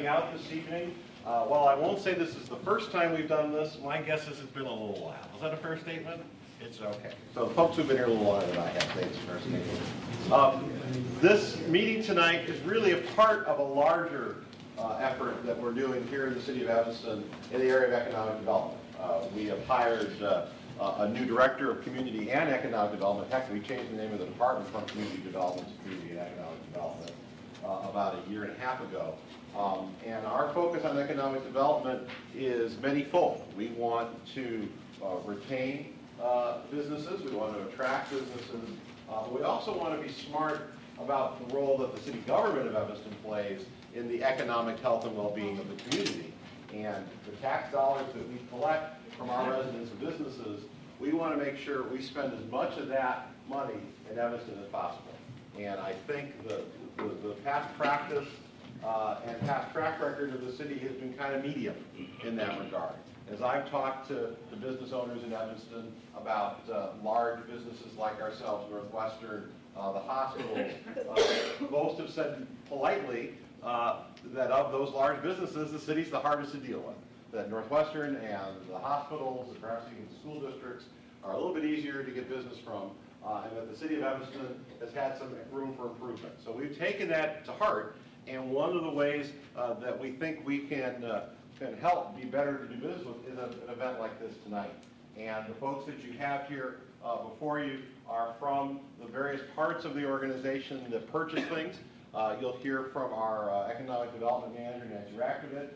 Out this evening. Well, I won't say this is the first time we've done this. My guess is it's been a little while. Is that a fair statement? It's okay. So the folks who've been here a little longer than I have say it's a fair statement. This meeting tonight is really a part of a larger effort that we're doing here in the City of Evanston in the area of economic development. We have hired a new director of community and economic development. Heck, we changed the name of the department from community development to community and economic development about a year and a half ago. And our focus on economic development is manyfold. We want to retain businesses, we want to attract businesses, we also want to be smart about the role that the city government of Evanston plays in the economic health and well-being of the community. And the tax dollars that we collect from our residents and businesses, we want to make sure we spend as much of that money in Evanston as possible. And I think the past practice and past track record of the city has been kind of medium in that regard. As I've talked to the business owners in Evanston about large businesses like ourselves, Northwestern, the hospitals, most have said politely that of those large businesses, the city's the hardest to deal with. That Northwestern and the hospitals, and perhaps even the school districts, are a little bit easier to get business from, and that the city of Evanston has had some room for improvement. So we've taken that to heart. And one of the ways that we think we can help be better to do business with is an event like this tonight. And the folks that you have here before you are from the various parts of the organization that purchase things. You'll hear from our Economic Development Manager, Nancy Rakovich,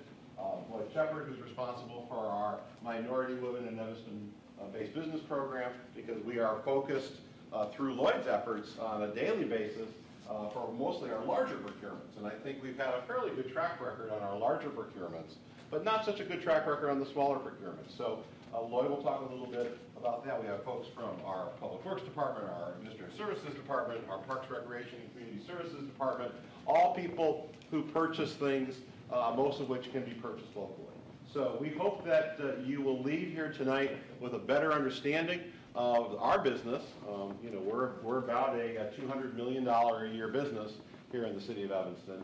Lloyd Shepard, who's responsible for our Minority Women in Evanston-based business program, because we are focused through Lloyd's efforts on a daily basis for mostly our larger procurements. And I think we've had a fairly good track record on our larger procurements, but not such a good track record on the smaller procurements. So Lloyd will talk a little bit about that. We have folks from our Public Works Department, our Administrative Services Department, our Parks, Recreation, and Community Services Department, all people who purchase things, most of which can be purchased locally. So we hope that you will leave here tonight with a better understanding of our business. You know, we're about a $200 million a year business here in the City of Evanston.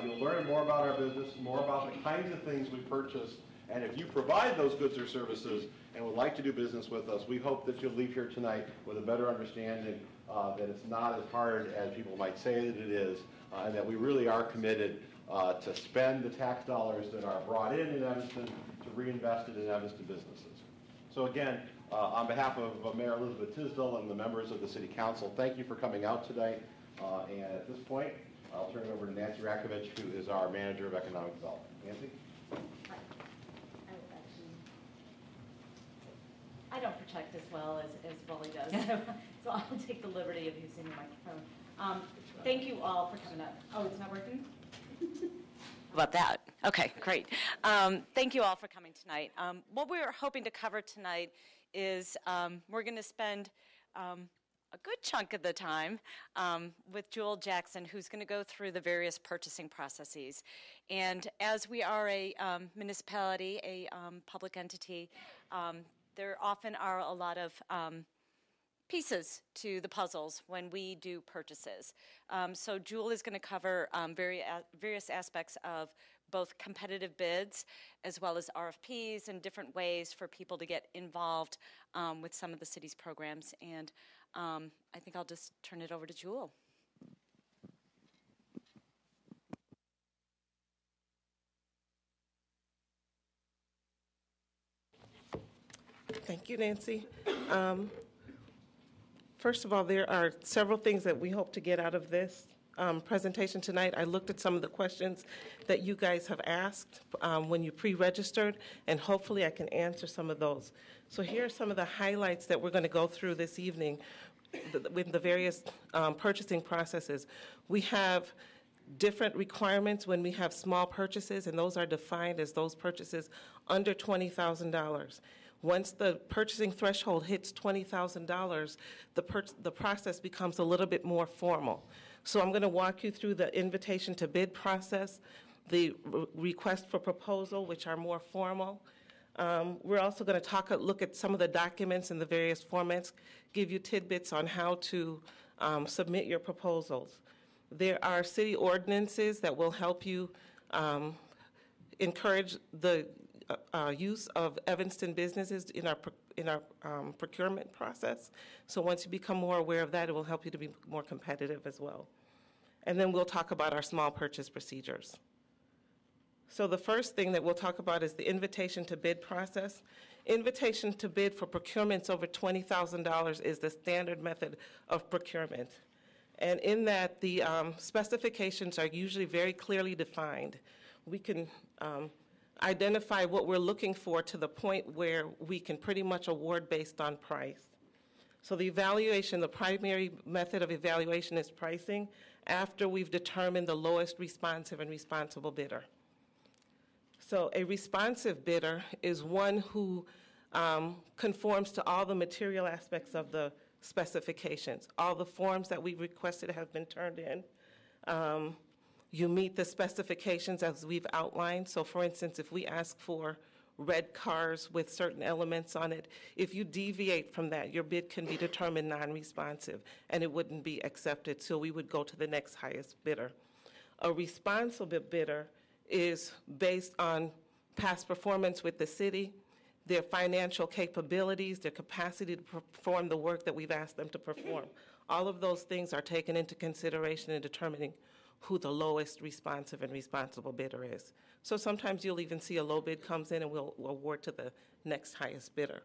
You'll learn more about our business, more about the kinds of things we purchase, and if you provide those goods or services and would like to do business with us, we hope that you'll leave here tonight with a better understanding that it's not as hard as people might say that it is, and that we really are committed to spend the tax dollars that are brought in Evanston to reinvest it in Evanston businesses. So again, on behalf of Mayor Elizabeth Tisdall and the members of the City Council, thank you for coming out today. And at this point, I'll turn it over to Nancy Rakovich, who is our Manager of Economic Development. Nancy? I don't project as well as Wally does, so I'll take the liberty of using the microphone. Thank you all for coming up. Oh, it's not working? About that. Okay, great. Thank you all for coming tonight. What we're hoping to cover tonight is we're going to spend a good chunk of the time with Jewel Jackson, who's going to go through the various purchasing processes. And as we are a municipality, a public entity, there often are a lot of pieces to the puzzles when we do purchases. So Jewel is going to cover various aspects of both competitive bids as well as RFPs and different ways for people to get involved with some of the city's programs. And I think I'll just turn it over to Jewel. Thank you, Nancy. First of all, there are several things that we hope to get out of this presentation tonight. I looked at some of the questions that you guys have asked when you pre-registered, and hopefully I can answer some of those. So here are some of the highlights that we're going to go through this evening with the various purchasing processes. We have different requirements when we have small purchases, and those are defined as those purchases under $20,000. Once the purchasing threshold hits $20,000, the process becomes a little bit more formal. So I'm going to walk you through the invitation to bid process, the request for proposal, which are more formal. We're also going to look at some of the documents in the various formats, give you tidbits on how to submit your proposals. There are city ordinances that will help you encourage the use of Evanston businesses in our procurement process. So once you become more aware of that, it will help you to be more competitive as well. And then we'll talk about our small purchase procedures. So the first thing that we'll talk about is the invitation to bid process. Invitation to bid for procurements over $20,000 is the standard method of procurement. And in that, the specifications are usually very clearly defined. We can identify what we're looking for to the point where we can pretty much award based on price. So the evaluation, the primary method of evaluation is pricing after we've determined the lowest responsive and responsible bidder. So a responsive bidder is one who conforms to all the material aspects of the specifications. All the forms that we requested have been turned in. You meet the specifications as we've outlined. So for instance, if we ask for red cars with certain elements on it, if you deviate from that, your bid can be determined non-responsive and it wouldn't be accepted. So we would go to the next highest bidder. A responsible bidder is based on past performance with the city, their financial capabilities, their capacity to perform the work that we've asked them to perform. All of those things are taken into consideration in determining who the lowest responsive and responsible bidder is. So sometimes you'll even see a low bid comes in and we'll award to the next highest bidder.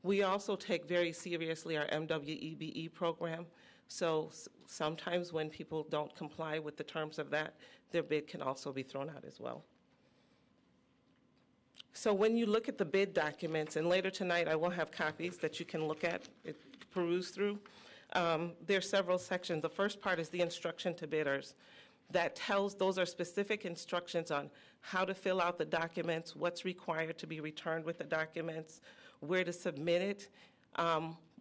We also take very seriously our MWEBE program. So sometimes when people don't comply with the terms of that, their bid can also be thrown out as well. So when you look at the bid documents, and later tonight I will have copies that you can look at, peruse through, there are several sections. The first part is the instruction to bidders. That tells, those are specific instructions on how to fill out the documents, what's required to be returned with the documents, where to submit it.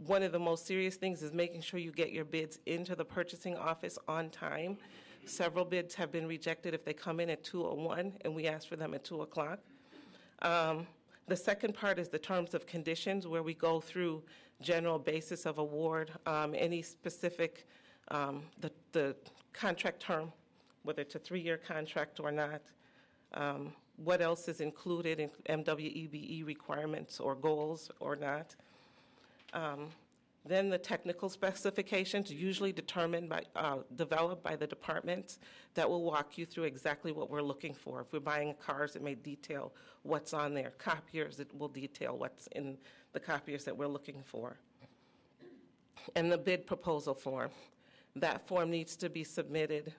One of the most serious things is making sure you get your bids into the purchasing office on time. Several bids have been rejected if they come in at 2:01 and we ask for them at 2 o'clock. The second part is the terms of conditions, where we go through general basis of award, any specific, the contract term, whether it's a 3-year contract or not, what else is included in MWEBE requirements or goals or not. Then the technical specifications, usually determined by, developed by the departments, that will walk you through exactly what we're looking for. If we're buying cars, it may detail what's on there. Copiers, it will detail what's in the copiers that we're looking for. And the bid proposal form. That form needs to be submitted,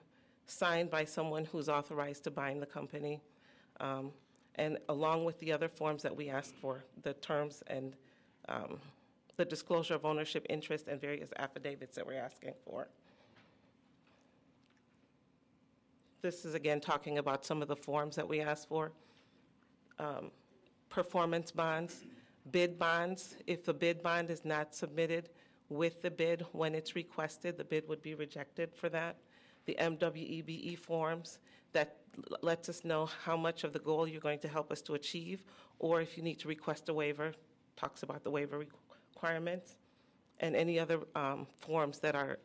signed by someone who's authorized to bind the company, and along with the other forms that we ask for, the terms and the disclosure of ownership interest and various affidavits that we're asking for. This is again talking about some of the forms that we ask for. Performance bonds, bid bonds. If the bid bond is not submitted with the bid when it's requested, the bid would be rejected for that. The MWEBE forms, that lets us know how much of the goal you're going to help us to achieve, or if you need to request a waiver, talks about the waiver requirements, and any other forms that are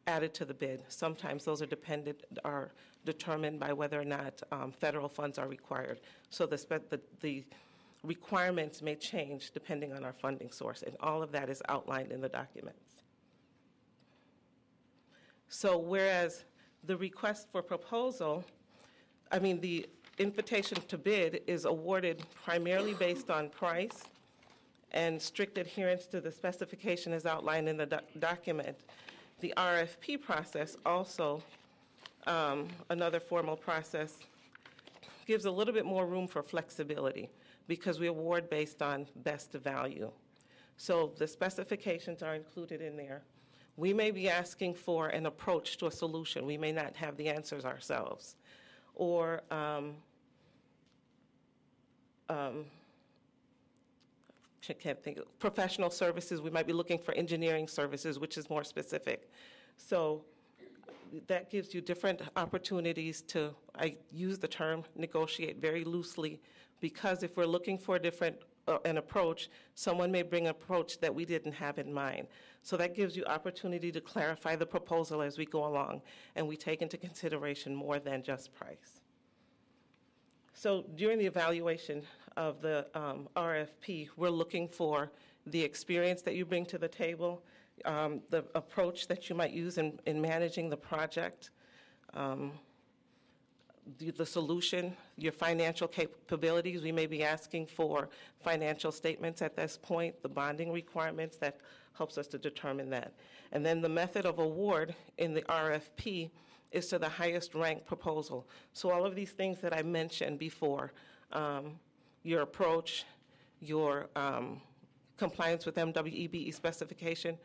added to the bid. Sometimes those are determined by whether or not federal funds are required. So the requirements may change depending on our funding source, and all of that is outlined in the documents. So whereas the request for proposal, the invitation to bid is awarded primarily based on price and strict adherence to the specification as outlined in the document. The RFP process also, another formal process, gives a little bit more room for flexibility because we award based on best value. So the specifications are included in there. We may be asking for an approach to a solution. We may not have the answers ourselves. Or I can't think of professional services. We might be looking for engineering services, which is more specific. So that gives you different opportunities to, I use the term negotiate very loosely, because if we're looking for an approach, someone may bring an approach that we didn't have in mind. So that gives you opportunity to clarify the proposal as we go along, and we take into consideration more than just price. So during the evaluation of the RFP, we're looking for the experience that you bring to the table, the approach that you might use in managing the project, the solution, your financial capabilities. We may be asking for financial statements at this point, the bonding requirements, that helps us to determine that. And then the method of award in the RFP is to the highest ranked proposal. So all of these things that I mentioned before, your approach, your compliance with MWEBE specification,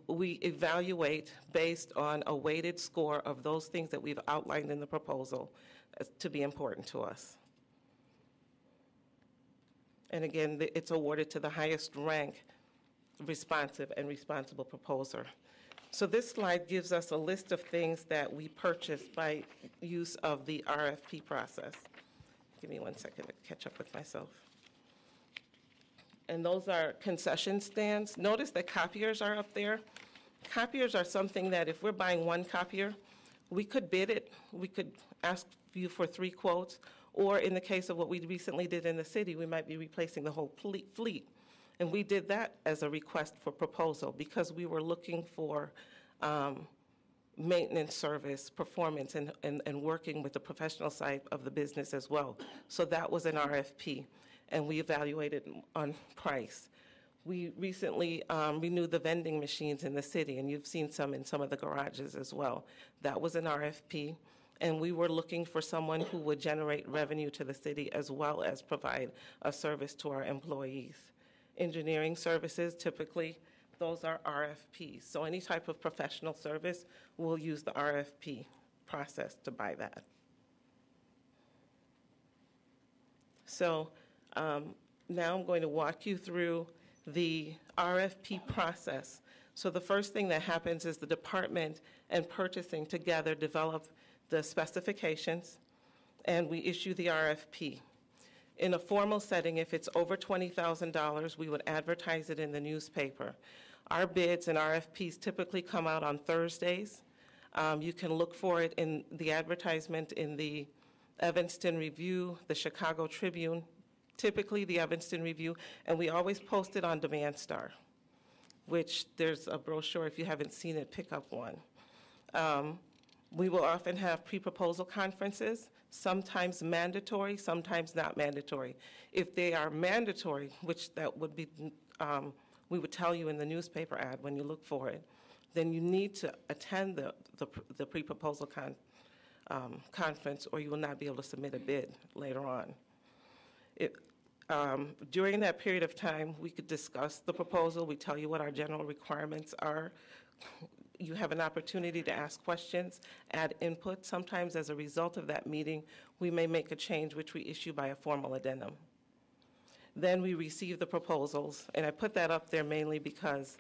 we evaluate based on a weighted score of those things that we've outlined in the proposal to be important to us. And again, it's awarded to the highest rank responsive and responsible proposer. So this slide gives us a list of things that we purchased by use of the RFP process. Give me 1 second to catch up with myself. And those are concession stands. Notice that copiers are up there. Copiers are something that if we're buying one copier, we could bid it, we could ask you for 3 quotes, or in the case of what we recently did in the city, we might be replacing the whole fleet. And we did that as a request for proposal because we were looking for maintenance service, performance, and working with the professional side of the business as well. So that was an RFP, and we evaluated on price. We recently renewed the vending machines in the city, and you've seen some in some of the garages as well. That was an RFP, and we were looking for someone who would generate revenue to the city as well as provide a service to our employees. Engineering services, typically, those are RFPs. So any type of professional service, we'll use the RFP process to buy that. So now I'm going to walk you through the RFP process. So the first thing that happens is the department and purchasing together develop the specifications, and we issue the RFP. In a formal setting, if it's over $20,000, we would advertise it in the newspaper. Our bids and RFPs typically come out on Thursdays. You can look for it in the advertisement in the Evanston Review, the Chicago Tribune, typically the Evanston Review, and we always post it on Demand Star, which there's a brochure. If you haven't seen it, pick up one. We will often have pre-proposal conferences, sometimes mandatory, sometimes not mandatory. If they are mandatory, which that would be, we would tell you in the newspaper ad when you look for it, then you need to attend the pre-proposal conference, or you will not be able to submit a bid later on. During that period of time, we could discuss the proposal. We tell you what our general requirements are. You have an opportunity to ask questions, add input. Sometimes as a result of that meeting, we may make a change which we issue by a formal addendum. Then we receive the proposals, and I put that up there mainly because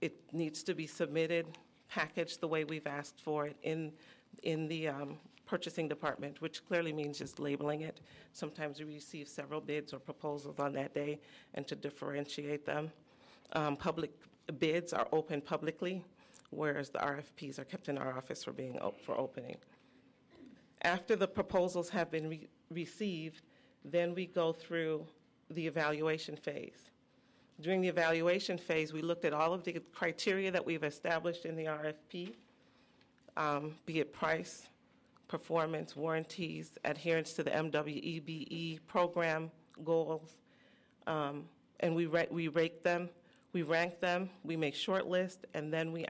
it needs to be submitted, packaged the way we've asked for it in the purchasing department, which clearly means just labeling it. Sometimes we receive several bids or proposals on that day, and to differentiate them. Public bids are open publicly, whereas the RFPs are kept in our office for opening. After the proposals have been received, then we go through the evaluation phase. During the evaluation phase, we looked at all of the criteria that we've established in the RFP, be it price, performance, warranties, adherence to the MWEBE program goals, and we rate them. We rank them, we make short list, and then we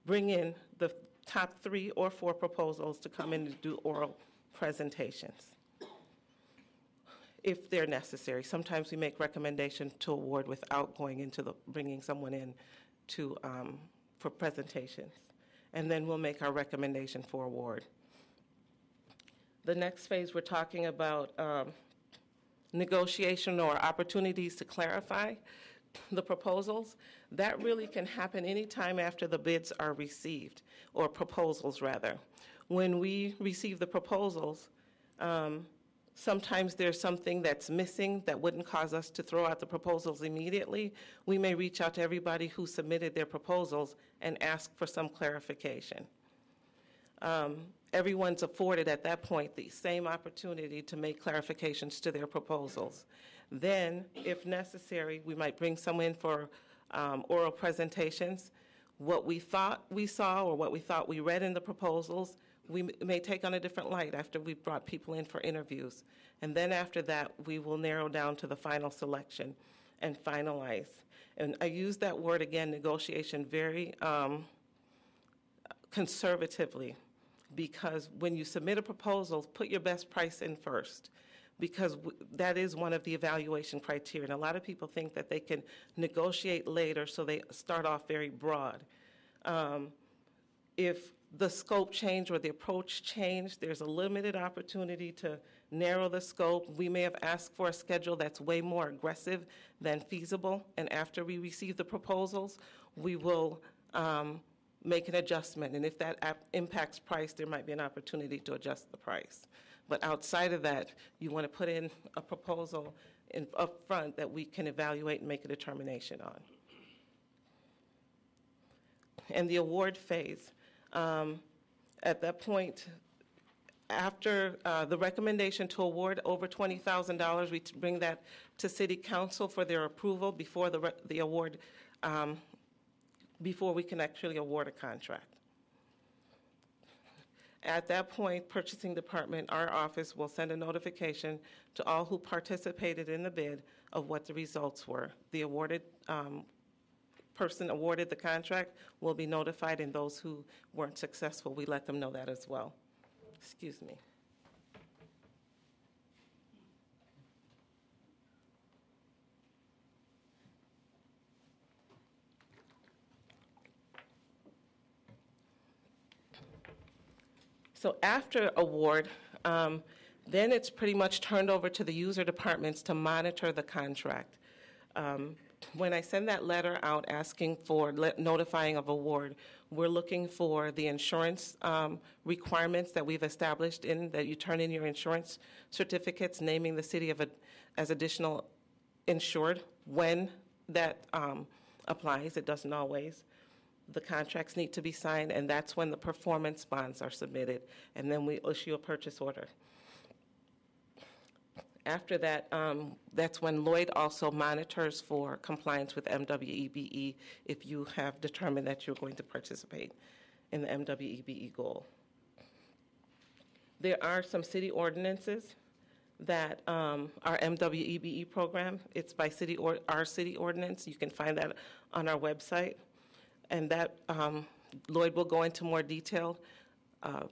bring in the top 3 or 4 proposals to come in and do oral presentations, if they're necessary. Sometimes we make recommendations to award without going into bringing someone in for presentations. And then we'll make our recommendation for award. The next phase, we're talking about negotiation or opportunities to clarify the proposals. That really can happen anytime after the bids are received, or proposals rather. When we receive the proposals, sometimes there's something that's missing that wouldn't cause us to throw out the proposals immediately. We may reach out to everybody who submitted their proposals and ask for some clarification. everyone's afforded at that point the same opportunity to make clarifications to their proposals. Then, if necessary, we might bring someone in for oral presentations. What we thought we saw or what we thought we read in the proposals, we may take on a different light after we've brought people in for interviews. And then after that, we will narrow down to the final selection and finalize. And I use that word again, negotiation, very conservatively, because when you submit a proposal, put your best price in first, because that is one of the evaluation criteria. And a lot of people think that they can negotiate later, so they start off very broad. If the scope change or the approach change, there's a limited opportunity to narrow the scope. We may have asked for a schedule that's way more aggressive than feasible, and after we receive the proposals, we will make an adjustment. And if that impacts price, there might be an opportunity to adjust the price. But outside of that, you want to put in a proposal up front that we can evaluate and make a determination on. And the award phase. At that point, after the recommendation to award over $20,000, we bring that to City Council for their approval before the award, before we can actually award a contract. At that point, Purchasing Department, our office, will send a notification to all who participated in the bid of what the results were. The awarded person awarded the contract will be notified, and those who weren't successful, we let them know that as well. Excuse me. So after award, then it's pretty much turned over to the user departments to monitor the contract. When I send that letter out asking for notifying of award, we're looking for the insurance requirements that we've established that you turn in your insurance certificates naming the city as additional insured when that applies. It doesn't always. The contracts need to be signed, and that's when the performance bonds are submitted, and then we issue a purchase order. After that, that's when Lloyd also monitors for compliance with MWEBE if you have determined that you're going to participate in the MWEBE goal. There are some city ordinances that our MWEBE program, it's by our city ordinance. You can find that on our website. And that Lloyd will go into more detail.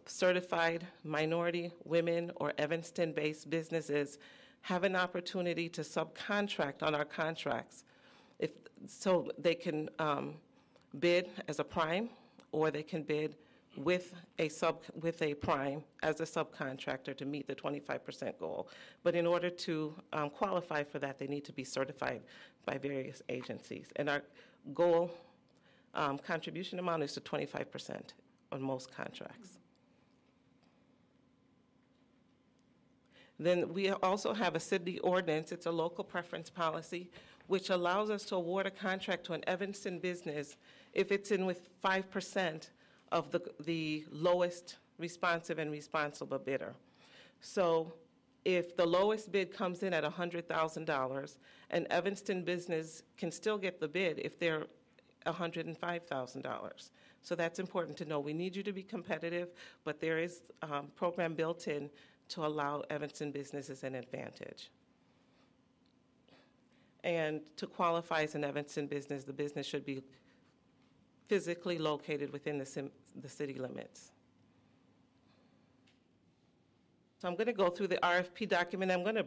Certified minority, women, or Evanston-based businesses have an opportunity to subcontract on our contracts, so they can bid as a prime, or they can bid with a prime as a subcontractor to meet the 25% goal. But in order to qualify for that, they need to be certified by various agencies. And our goal contribution amount is to 25% on most contracts. Then we also have a city ordinance. It's a local preference policy, which allows us to award a contract to an Evanston business if it's in with 5% of the lowest responsive and responsible bidder. So if the lowest bid comes in at $100,000, an Evanston business can still get the bid if they're $105,000. So that's important to know. We need you to be competitive, but there is a program built in to allow Evanston businesses an advantage. And to qualify as an Evanston business, the business should be physically located within the city limits. So I'm going to go through the RFP document. I'm going to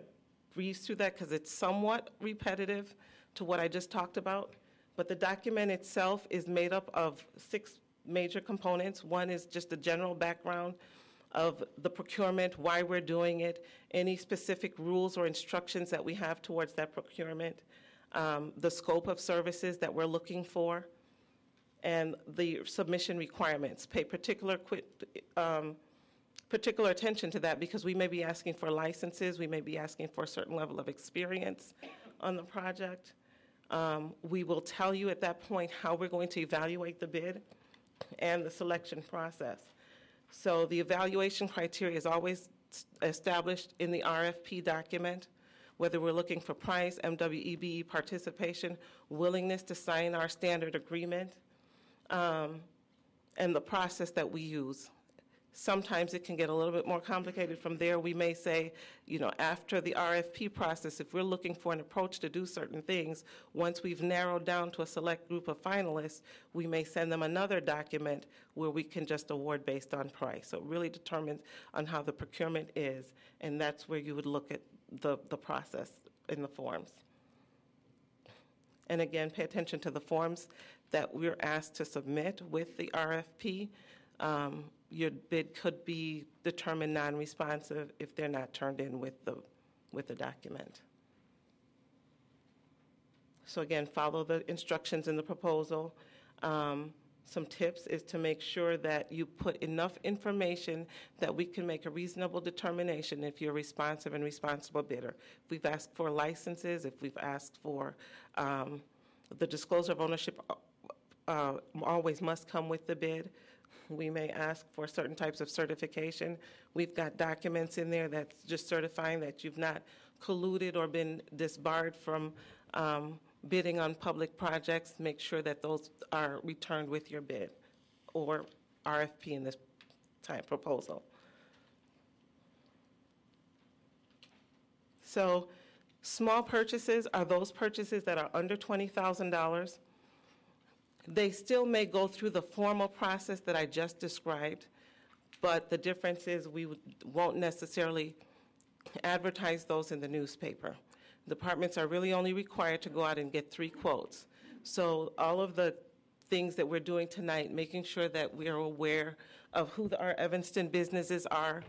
breeze through that because it's somewhat repetitive to what I just talked about. But the document itself is made up of 6 major components. One is just the general background of the procurement, why we're doing it, any specific rules or instructions that we have towards that procurement, the scope of services that we're looking for, and the submission requirements. Pay particular attention to that because we may be asking for licenses, we may be asking for a certain level of experience on the project. We will tell you at that point how we're going to evaluate the bid and the selection process. So the evaluation criteria is always established in the RFP document, whether we're looking for price, MWEB participation, willingness to sign our standard agreement, and the process that we use. Sometimes it can get a little bit more complicated from there. We may say, you know, after the RFP process, if we're looking for an approach to do certain things, once we've narrowed down to a select group of finalists, we may send them another document where we can just award based on price. So it really determines on how the procurement is, and that's where you would look at the process in the forms. And again, pay attention to the forms that we're asked to submit with the RFP. Your bid could be determined non-responsive if they're not turned in with the document. So again, follow the instructions in the proposal. Some tips is to make sure that you put enough information that we can make a reasonable determination if you're a responsive and responsible bidder. If we've asked for licenses, if we've asked for the disclosure of ownership always must come with the bid. We may ask for certain types of certification. We've got documents in there that's just certifying that you've not colluded or been disbarred from bidding on public projects. Make sure that those are returned with your bid or RFP in this type proposal. So small purchases are those purchases that are under $20,000. They still may go through the formal process that I just described, but the difference is we won't necessarily advertise those in the newspaper. Departments are really only required to go out and get 3 quotes. So all of the things that we're doing tonight, making sure that we are aware of who our Evanston businesses are,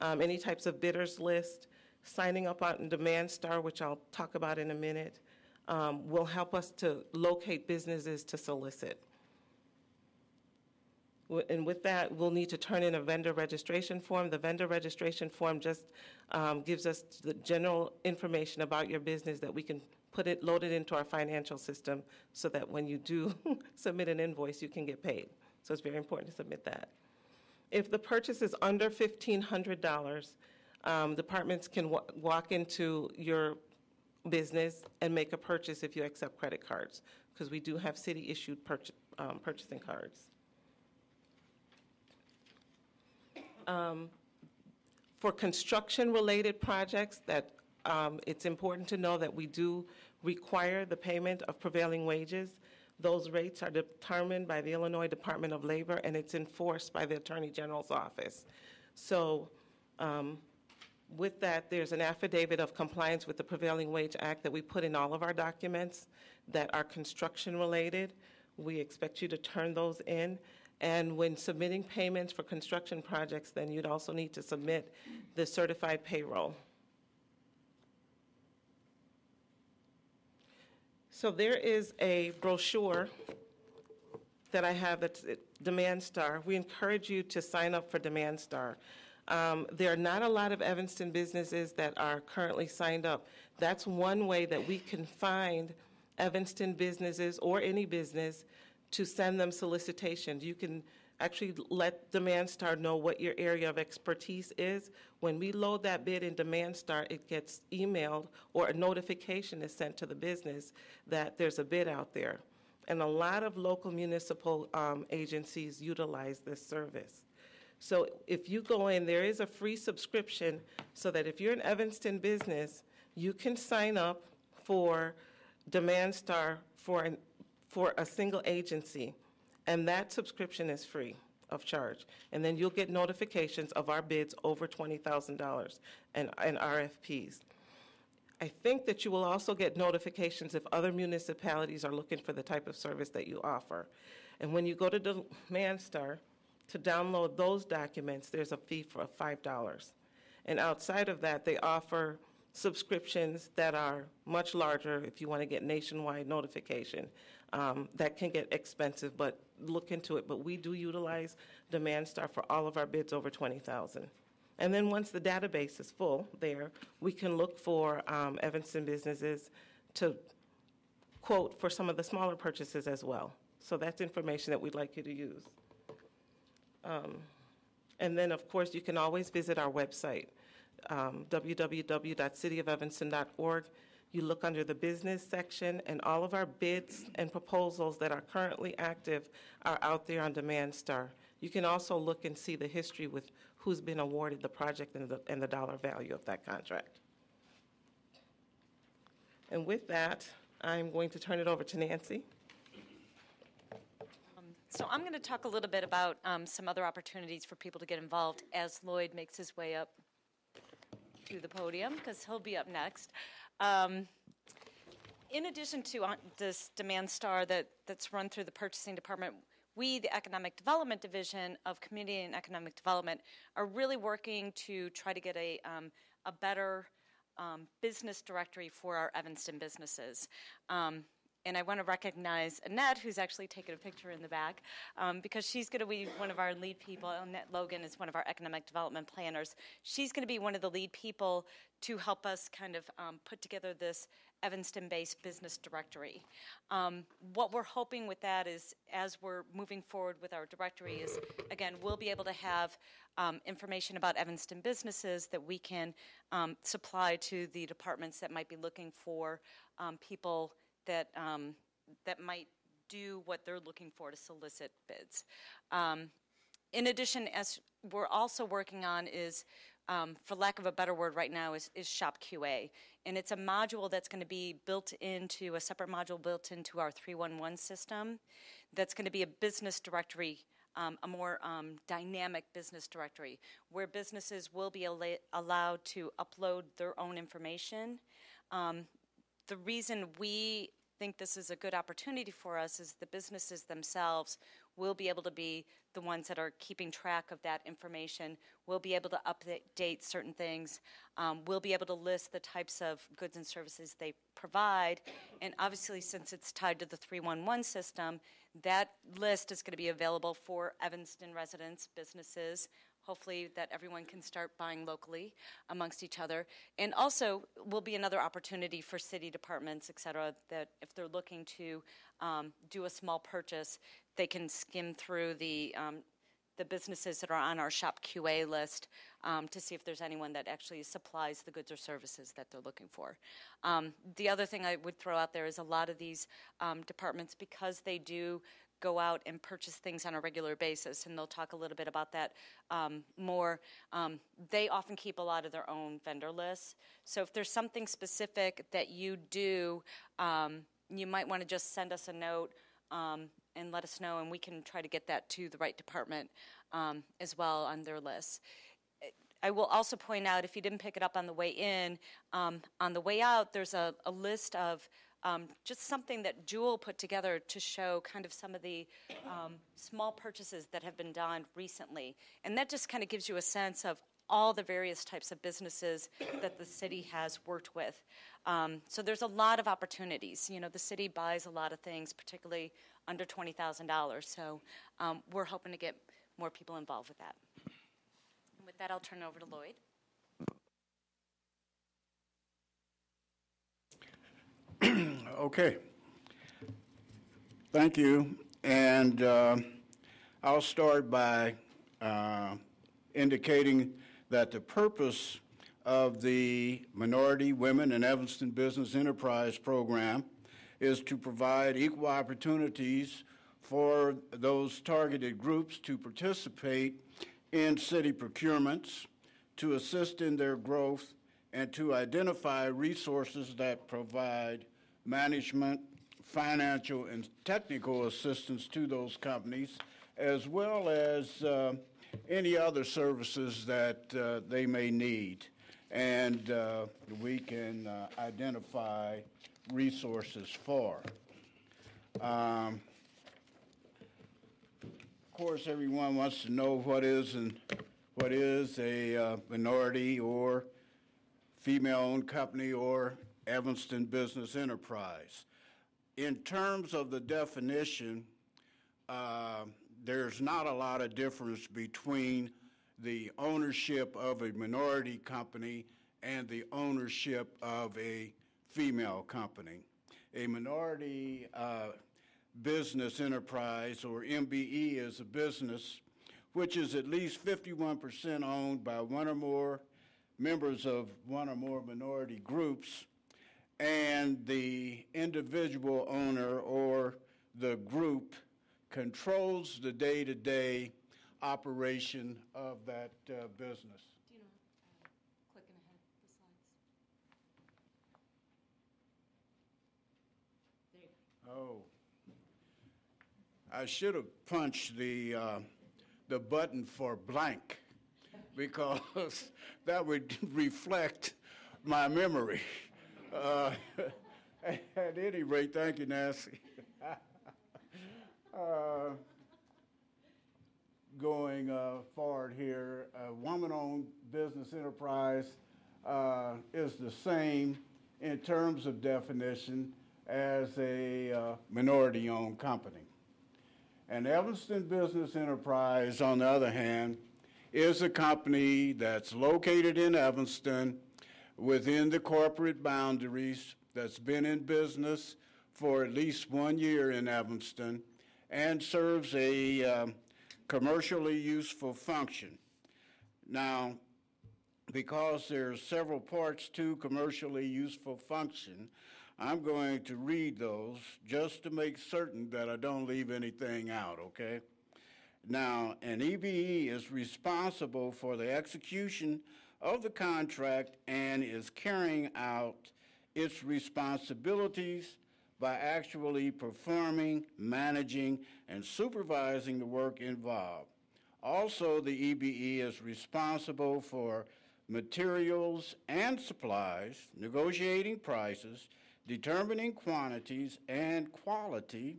any types of bidders list, signing up on Demand Star, which I'll talk about in a minute, will help us to locate businesses to solicit. And with that, we'll need to turn in a vendor registration form. The vendor registration form just gives us the general information about your business that we can load it into our financial system so that when you do submit an invoice, you can get paid. So it's very important to submit that. If the purchase is under $1,500, departments can walk into your business and make a purchase if you accept credit cards, because we do have city-issued purchasing cards. For construction-related projects, that it's important to know that we do require the payment of prevailing wages. Those rates are determined by the Illinois Department of Labor, and it's enforced by the Attorney General's office. So with that, there's an affidavit of compliance with the Prevailing Wage Act that we put in all of our documents that are construction-related. We expect you to turn those in. And when submitting payments for construction projects, then you'd also need to submit the certified payroll. So there is a brochure that I have that's Demand Star. We encourage you to sign up for Demand Star. There are not a lot of Evanston businesses that are currently signed up. That's one way that we can find Evanston businesses or any business to send them solicitations. You can actually let Demand Star know what your area of expertise is. When we load that bid in Demand Star, it gets emailed or a notification is sent to the business that there's a bid out there. And a lot of local municipal agencies utilize this service. So if you go in, there is a free subscription so that if you're an Evanston business, you can sign up for Demand Star for a single agency, and that subscription is free of charge. And then you'll get notifications of our bids over $20,000 and RFPs. I think that you will also get notifications if other municipalities are looking for the type of service that you offer. And when you go to Demand Star to download those documents, there's a fee for $5. And outside of that, they offer subscriptions that are much larger if you want to get nationwide notification. That can get expensive, but look into it. But we do utilize Demand Star for all of our bids over $20,000. And then once the database is full there, we can look for Evanston businesses to quote for some of the smaller purchases as well. So that's information that we'd like you to use. And then, of course, you can always visit our website, www.cityofevanston.org. You look under the business section, and all of our bids and proposals that are currently active are out there on Demand Star. You can also look and see the history with who's been awarded the project and the dollar value of that contract. And with that, I'm going to turn it over to Nancy. So I'm going to talk a little bit about some other opportunities for people to get involved as Lloyd makes his way up to the podium, because he'll be up next. In addition to this Demand Star that's run through the purchasing department, we, the Economic Development Division of Community and Economic Development, are really working to try to get a better business directory for our Evanston businesses. And I want to recognize Annette, who's actually taken a picture in the back, because she's going to be one of our lead people. Annette Logan is one of our economic development planners. She's going to be one of the lead people to help us kind of put together this Evanston-based business directory. What we're hoping with that is, as we're moving forward with our directory, is, again, we'll be able to have information about Evanston businesses that we can supply to the departments that might be looking for people that might do what they're looking for to solicit bids. In addition, as we're also working on is, for lack of a better word right now, is Shop QA. And it's a module that's going to be built into, a separate module built into our 311 system that's going to be a business directory, a more dynamic business directory, where businesses will be allowed to upload their own information. The reason we think this is a good opportunity for us is the businesses themselves will be able to be the ones that are keeping track of that information. We'll be able to update certain things. We'll be able to list the types of goods and services they provide. And obviously, since it's tied to the 311 system, that list is going to be available for Evanston residents, businesses, hopefully that everyone can start buying locally amongst each other. And also will be another opportunity for city departments, et cetera, that if they're looking to do a small purchase, they can skim through the businesses that are on our Shop QA list to see if there's anyone that actually supplies the goods or services that they're looking for. The other thing I would throw out there is a lot of these departments, because they do go out and purchase things on a regular basis, and they'll talk a little bit about that more. They often keep a lot of their own vendor lists. So if there's something specific that you do, you might want to just send us a note and let us know, and we can try to get that to the right department as well on their list. I will also point out, if you didn't pick it up on the way in, on the way out, there's a list of just something that Jewel put together to show kind of some of the small purchases that have been done recently. And that just kind of gives you a sense of all the various types of businesses that the city has worked with. So there's a lot of opportunities. You know, the city buys a lot of things, particularly under $20,000. So we're hoping to get more people involved with that. And with that, I'll turn it over to Lloyd. Okay. Thank you. And I'll start by indicating that the purpose of the Minority Women in Evanston Business Enterprise Program is to provide equal opportunities for those targeted groups to participate in city procurements, to assist in their growth, and to identify resources that provide management, financial, and technical assistance to those companies, as well as any other services that they may need. And we can identify resources for. Of course, everyone wants to know what is a minority or female-owned company or Evanston business enterprise. In terms of the definition, there's not a lot of difference between the ownership of a minority company and the ownership of a female company. A minority business enterprise, or MBE, is a business which is at least 51% owned by one or more members of one or more minority groups, and the individual owner or the group controls the day-to-day operation of that business. Do you know, clicking ahead the slides? There you go. Oh. I should have punched the button for blank because that would reflect my memory. At any rate, thank you, Nancy. Going forward here, a woman-owned business enterprise is the same in terms of definition as a minority-owned company. An Evanston business enterprise, on the other hand, is a company that's located in Evanston within the corporate boundaries, that's been in business for at least 1 year in Evanston, and serves a commercially useful function. Now, because there's several parts to commercially useful function, I'm going to read those just to make certain that I don't leave anything out, okay? Now, an EBE is responsible for the execution of the contract and is carrying out its responsibilities by actually performing, managing, and supervising the work involved. Also, the EBE is responsible for materials and supplies, negotiating prices, determining quantities and quality,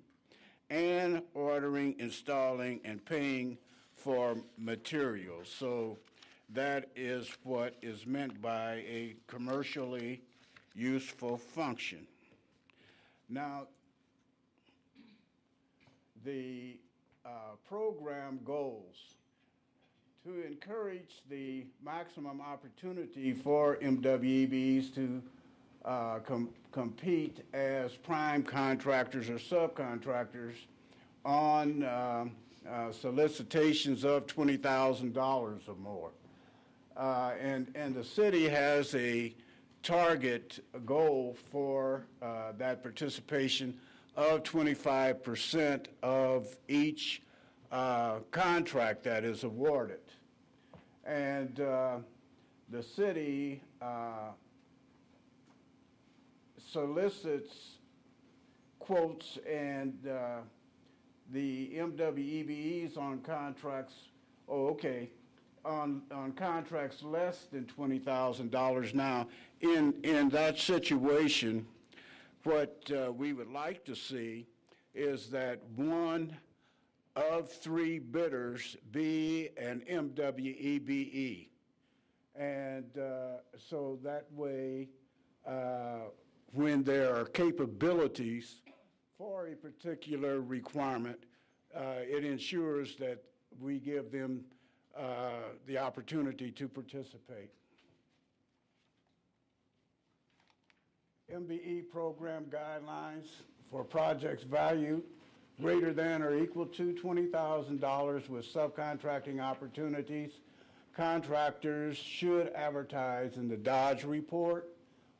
and ordering, installing, and paying for materials. So that is what is meant by a commercially useful function. Now, the program goals to encourage the maximum opportunity for MWEBs to compete as prime contractors or subcontractors on solicitations of $20,000 or more. And the city has a target goal for that participation of 25% of each contract that is awarded. And the city solicits quotes and the MWEBEs on contracts, on contracts less than $20,000. Now, in that situation, what we would like to see is that one of 3 bidders be an MWEBE. And so that way, when there are capabilities for a particular requirement, it ensures that we give them the opportunity to participate. MBE program guidelines for projects valued greater than or equal to $20,000 with subcontracting opportunities. Contractors should advertise in the Dodge Report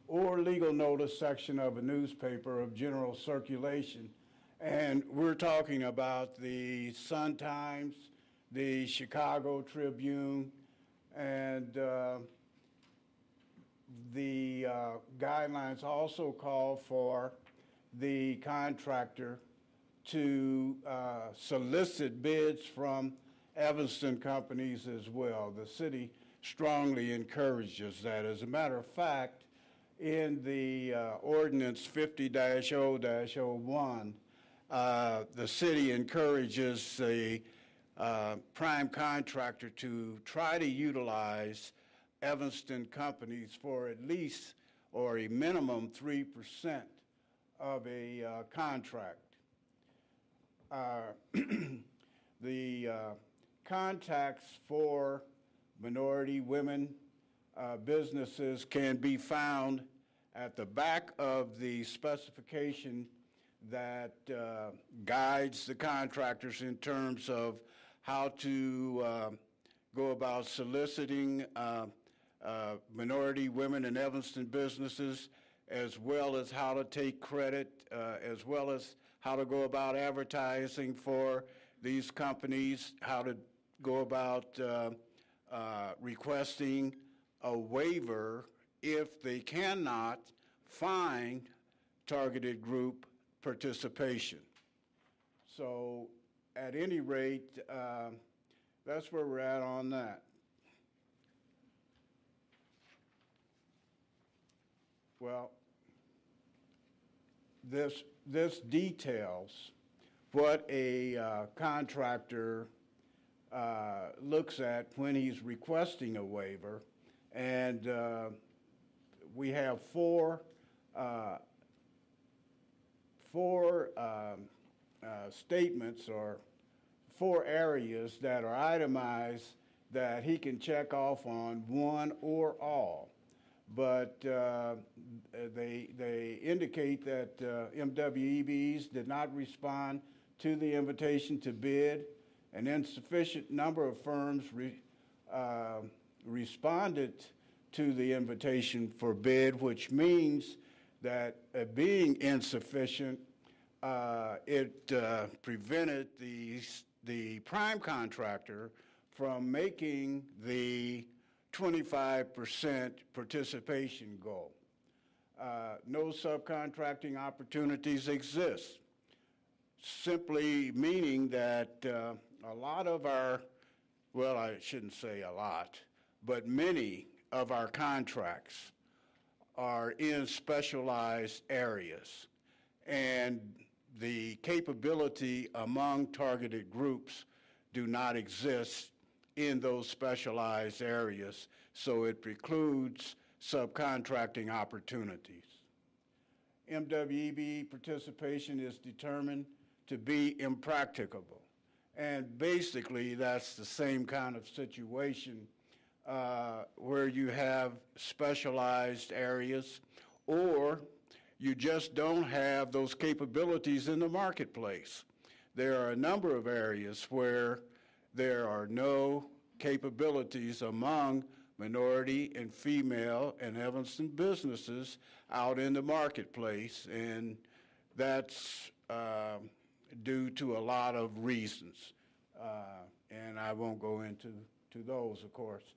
or legal notice section of a newspaper of general circulation. And we're talking about the Sun-Times, the Chicago Tribune, and the guidelines also call for the contractor to solicit bids from Evanston companies as well. The city strongly encourages that. As a matter of fact, in the ordinance 50-0-01, the city encourages the prime contractor to try to utilize Evanston companies for at least or a minimum 3% of a contract. The contacts for minority women businesses can be found at the back of the specification that guides the contractors in terms of how to go about soliciting minority women in Evanston businesses, as well as how to take credit, as well as how to go about advertising for these companies, how to go about requesting a waiver if they cannot find targeted group participation. So at any rate, that's where we're at on that. Well, this details what a contractor looks at when he's requesting a waiver, and we have four statements or 4 areas that are itemized that he can check off on, one or all. But they indicate that MWEBs did not respond to the invitation to bid. An insufficient number of firms responded to the invitation for bid, which means that being insufficient, it prevented the prime contractor from making the 25% participation goal. No subcontracting opportunities exist, simply meaning that a lot of our, well, I shouldn't say a lot, but many of our contracts are in specialized areas, and the capability among targeted groups do not exist in those specialized areas, so it precludes subcontracting opportunities. MWEB participation is determined to be impracticable, and basically that's the same kind of situation where you have specialized areas, or you just don't have those capabilities in the marketplace. There are a number of areas where there are no capabilities among minority and female and Evanston businesses out in the marketplace, and that's due to a lot of reasons, and I won't go into those, of course.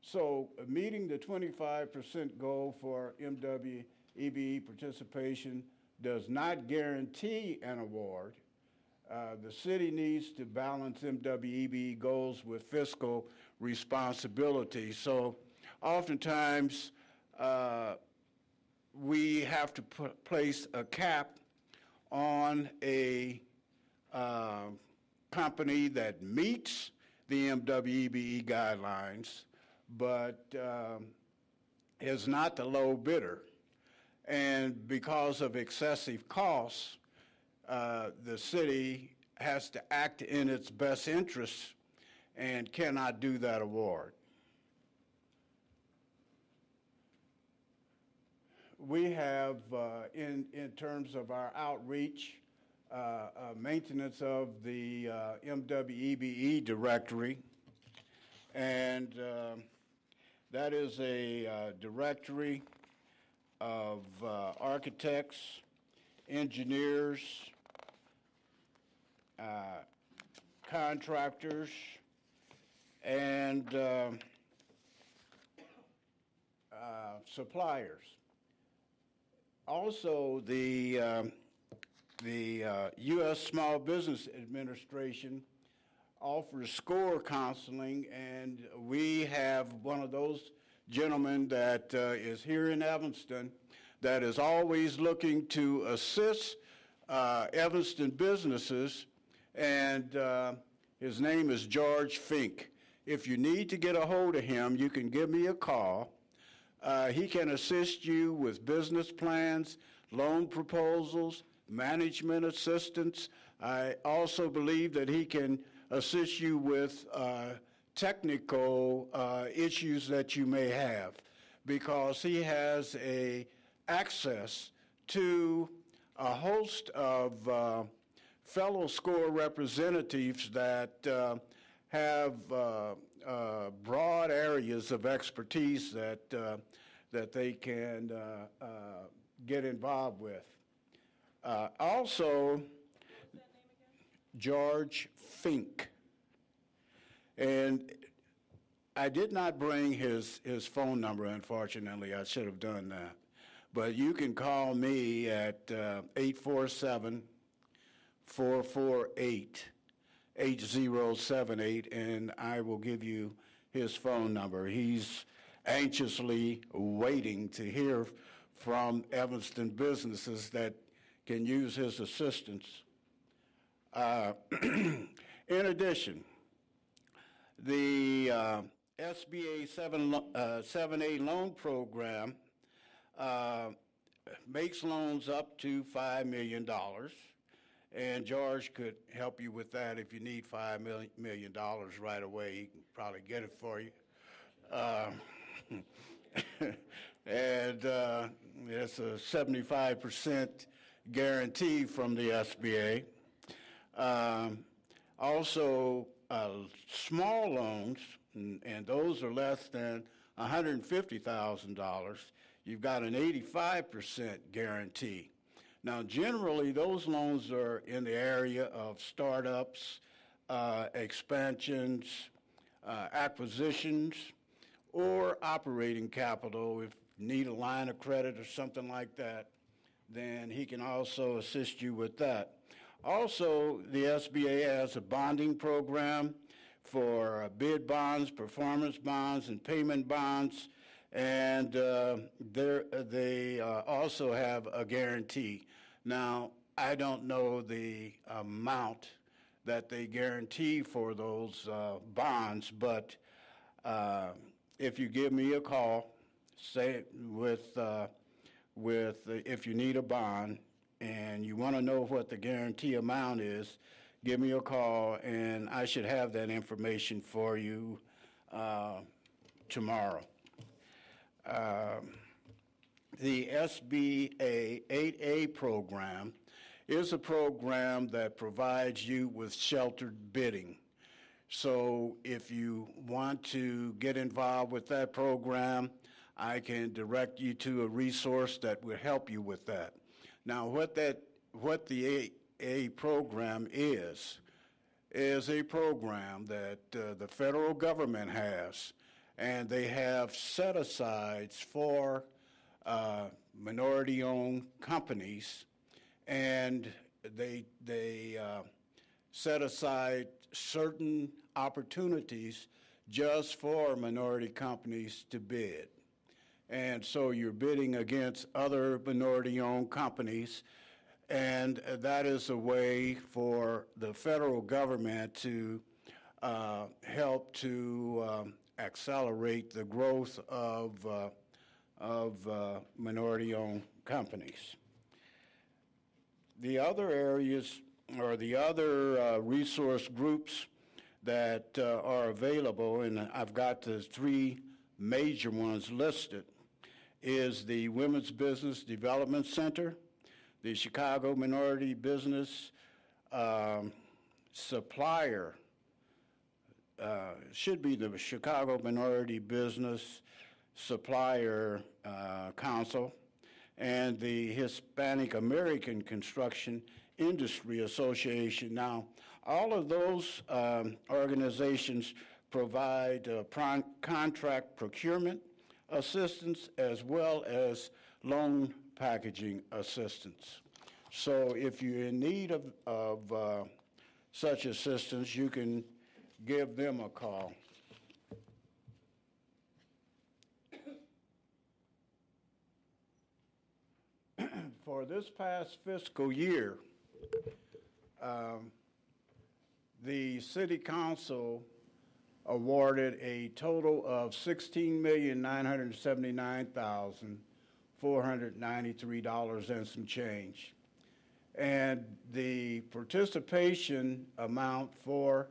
So meeting the 25% goal for MWEB participation does not guarantee an award. The city needs to balance MWEB goals with fiscal responsibility. So oftentimes we have to place a cap on a company that meets the MWEB guidelines, but is not the low bidder. And because of excessive costs, the city has to act in its best interest and cannot do that award. We have, in terms of our outreach, maintenance of the MWEBE directory, and that is a directory of architects, engineers, contractors, and suppliers. Also, the U.S. Small Business Administration offers SCORE counseling, and we have one of those gentlemen that is here in Evanston that is always looking to assist Evanston businesses, and his name is George Fink. If you need to get a hold of him, you can give me a call. He can assist you with business plans, loan proposals, management assistance. I also believe that he can assist you with technical issues that you may have, because he has access to a host of fellow SCORE representatives that have broad areas of expertise that they can get involved with. Also, George Fink. And I did not bring his phone number, unfortunately. I should have done that. But you can call me at 847-448-8078, and I will give you his phone number. He's anxiously waiting to hear from Evanston businesses that can use his assistance. In addition, the SBA 7A loan program makes loans up to $5 million, and George could help you with that. If you need $5 million right away, he can probably get it for you. And it's a 75% guarantee from the SBA. Also, small loans, and those are less than $150,000, you've got an 85% guarantee. Now, generally, those loans are in the area of startups, expansions, acquisitions, or operating capital. If you need a line of credit or something like that, then he can also assist you with that. Also, the SBA has a bonding program for bid bonds, performance bonds, and payment bonds, and they also have a guarantee. Now, I don't know the amount that they guarantee for those bonds, but if you give me a call, say if you need a bond, and you want to know what the guarantee amount is, give me a call, and I should have that information for you tomorrow. The SBA 8A program is a program that provides you with sheltered bidding. So if you want to get involved with that program, I can direct you to a resource that will help you with that. Now, what the A program is a program that the federal government has, and they have set-asides for minority-owned companies, and they set aside certain opportunities just for minority companies to bid. And so you're bidding against other minority-owned companies, and that is a way for the federal government to help to accelerate the growth of minority-owned companies. The other areas, or the other resource groups that are available, and I've got the three major ones listed, is the Women's Business Development Center, the Chicago Minority Business Supplier, should be the Chicago Minority Business Supplier Council, and the Hispanic American Construction Industry Association. Now, all of those organizations provide contract procurement assistance as well as loan packaging assistance. So if you're in need of such assistance, you can give them a call. For this past fiscal year, the City Council awarded a total of $16,979,493 and some change. And the participation amount for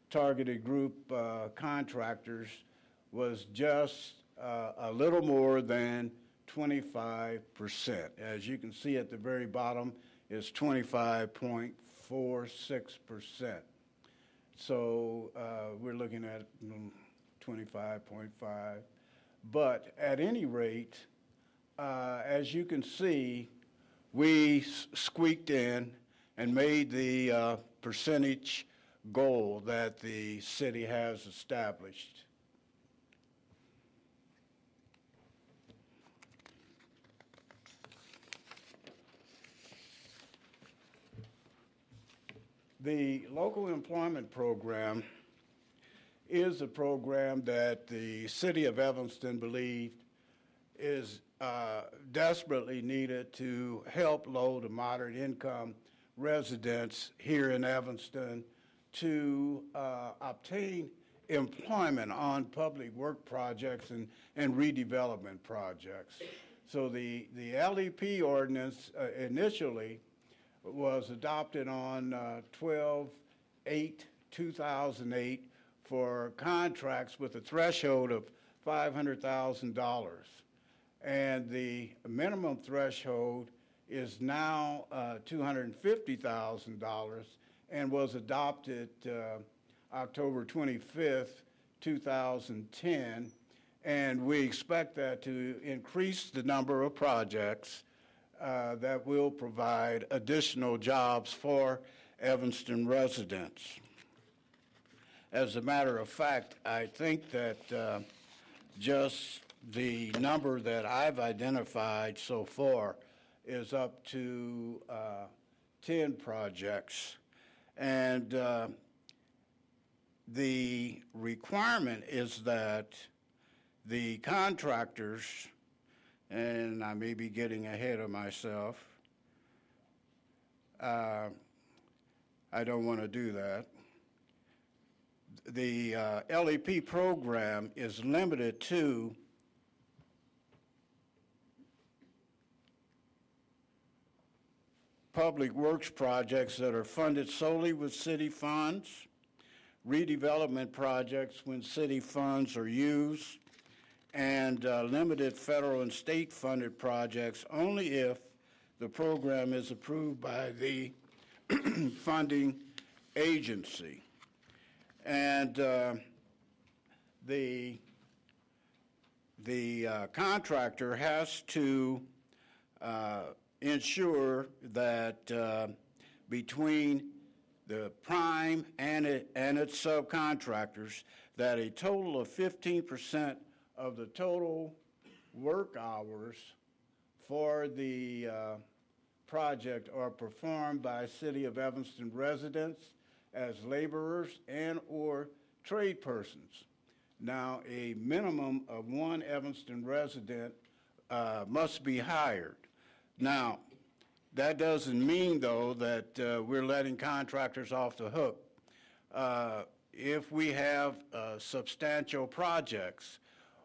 targeted group contractors was just a little more than 25%. As you can see at the very bottom, it's 25.4%. 0.46%. So we're looking at 25.5. But at any rate, as you can see, we squeaked in and made the percentage goal that the city has established. The local employment program is a program that the City of Evanston believed is desperately needed to help low to moderate income residents here in Evanston to obtain employment on public work projects and redevelopment projects. So the LEP ordinance initially was adopted on 12/8/2008 for contracts with a threshold of $500,000. And the minimum threshold is now $250,000 and was adopted October 25th, 2010. And we expect that to increase the number of projects that will provide additional jobs for Evanston residents. As a matter of fact, I think that just the number that I've identified so far is up to 10 projects. And the requirement is that the contractors, and I may be getting ahead of myself, I don't want to do that. The LEP program is limited to public works projects that are funded solely with city funds, redevelopment projects when city funds are used, and limited federal and state funded projects only if the program is approved by the funding agency. And the contractor has to ensure that between the prime and its subcontractors, that a total of 15% of the total work hours for the project are performed by City of Evanston residents as laborers and or trade persons. Now, a minimum of one Evanston resident must be hired. Now, that doesn't mean, though, that we're letting contractors off the hook. If we have substantial projects,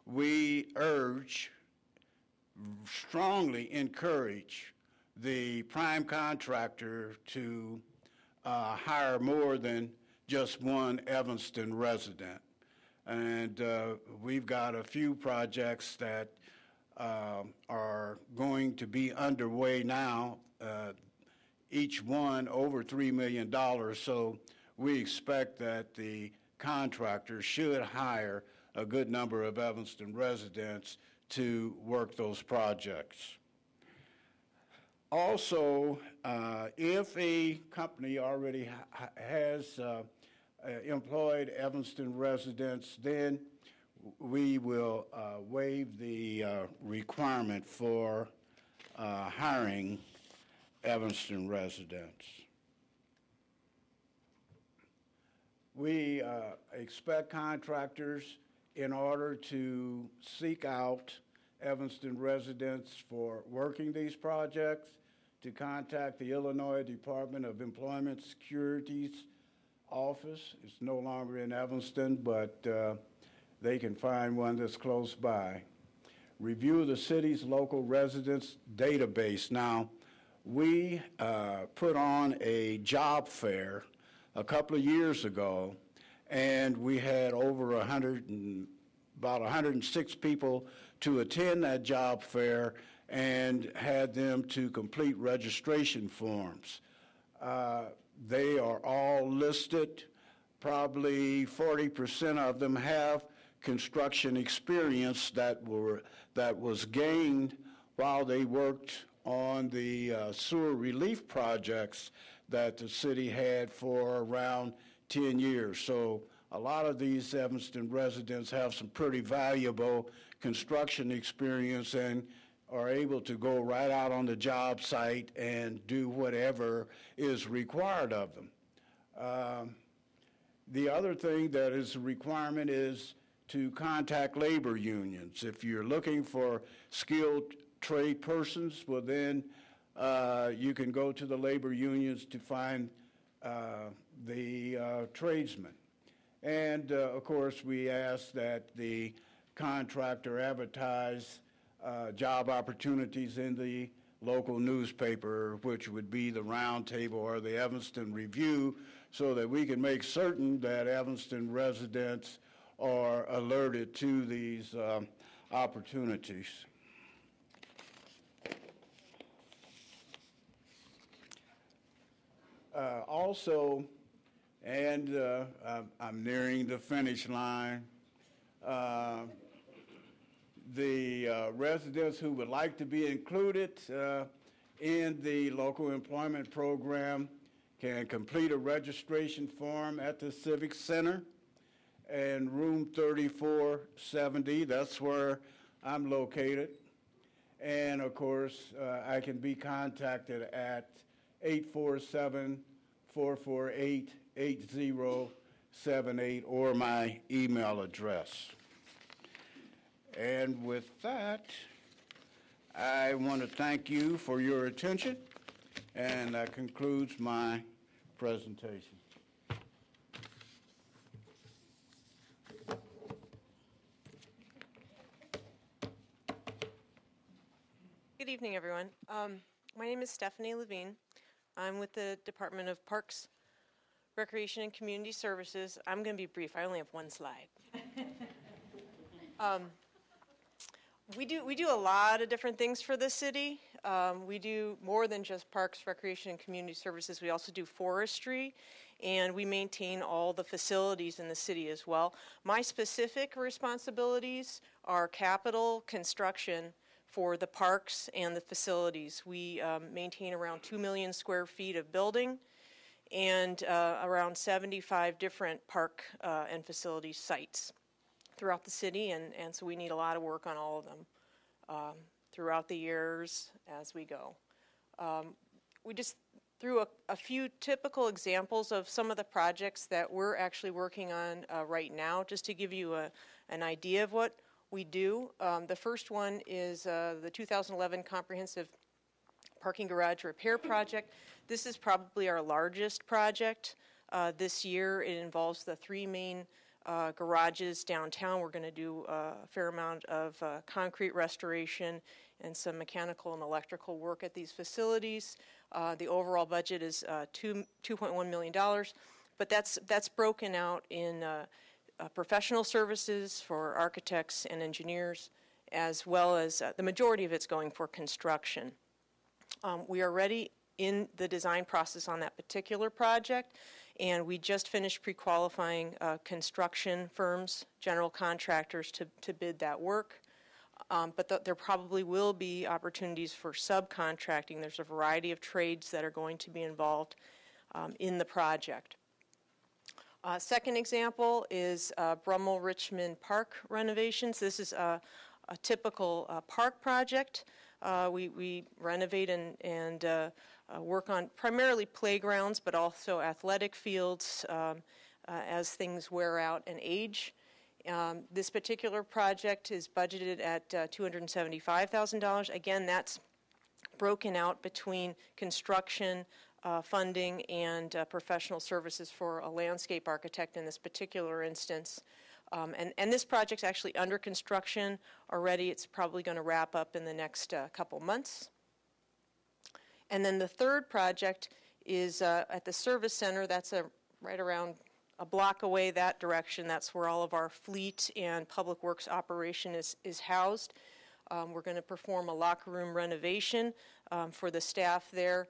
we strongly encourage the prime contractor to hire more than just one Evanston resident. And we've got a few projects that are going to be underway now, each one over $3 million. So we expect that the contractor should hire a good number of Evanston residents to work those projects. Also, if a company already has employed Evanston residents, then we will waive the requirement for hiring Evanston residents. We expect contractors, in order to seek out Evanston residents for working these projects, to contact the Illinois Department of Employment Security's office. It's no longer in Evanston, but they can find one that's close by. Review the city's local residents database. Now, we put on a job fair a couple of years ago, and we had over about 106 people to attend that job fair and had them to complete registration forms. They are all listed. Probably 40% of them have construction experience that was gained while they worked on the sewer relief projects that the city had for around 10 years. So a lot of these Evanston residents have some pretty valuable construction experience and are able to go right out on the job site and do whatever is required of them. The other thing that is a requirement is to contact labor unions. If you're looking for skilled trade persons, well then you can go to the labor unions to find the tradesmen. And of course we ask that the contractor advertise job opportunities in the local newspaper, which would be the Round Table or the Evanston Review, so that we can make certain that Evanston residents are alerted to these opportunities. Also, and I'm nearing the finish line, the residents who would like to be included in the local employment program can complete a registration form at the Civic Center and room 3470. That's where I'm located. And of course, I can be contacted at 847-448-8078 or my email address. And with that, I want to thank you for your attention, and that concludes my presentation. Good evening, everyone. My name is Stephanie Levine. I'm with the Department of Parks, Recreation, and Community Services. I'm going to be brief. I only have one slide. We do a lot of different things for the city. We do more than just parks, recreation, and community services. We also do forestry, and we maintain all the facilities in the city as well. My specific responsibilities are capital construction for the parks and the facilities. We maintain around 2 million square feet of building and around 75 different park and facility sites throughout the city, and so we need a lot of work on all of them throughout the years as we go. We just threw a few typical examples of some of the projects that we're actually working on right now, just to give you an idea of what we do. The first one is the 2011 Comprehensive Parking Garage Repair Project. This is probably our largest project this year. It involves the 3 main garages downtown. We're going to do a fair amount of concrete restoration and some mechanical and electrical work at these facilities. The overall budget is $2.1 million, but that's broken out in professional services for architects and engineers, as well as the majority of it's going for construction. We are already in the design process on that particular project, and we just finished pre-qualifying construction firms, general contractors to bid that work. But there probably will be opportunities for subcontracting. There's a variety of trades that are going to be involved in the project. Second example is Brummell Richmond Park renovations. This is a typical park project. We renovate and work on primarily playgrounds, but also athletic fields as things wear out and age. This particular project is budgeted at $275,000. Again, that's broken out between construction funding and professional services for a landscape architect in this particular instance. And this project's actually under construction already. It's probably going to wrap up in the next couple months. And then the third project is at the service center. That's right around a block away that direction. That's where all of our fleet and public works operation is housed. We're going to perform a locker room renovation for the staff there.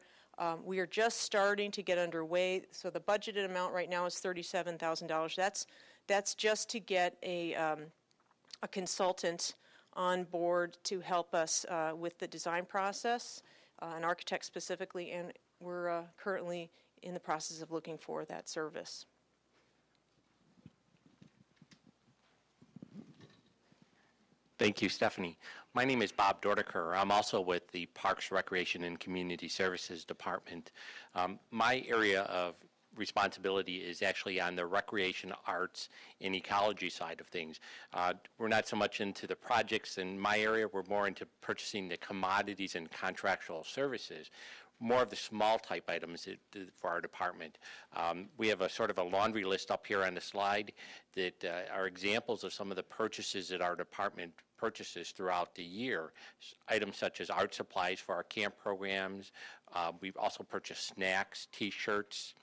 We are just starting to get underway. So the budgeted amount right now is $37,000. That's just to get a consultant on board to help us with the design process, an architect specifically, and we're currently in the process of looking for that service. Thank you, Stephanie. My name is Bob Dortiker. I'm also with the Parks, Recreation, and Community Services Department. My area of responsibility is actually on the recreation, arts, and ecology side of things. We're not so much into the projects in my area. We're more into purchasing the commodities and contractual services, more of the small type items for our department. We have a sort of a laundry list up here on the slide that are examples of some of the purchases that our department purchases throughout the year. Items such as art supplies for our camp programs. We've also purchased snacks, T-shirts,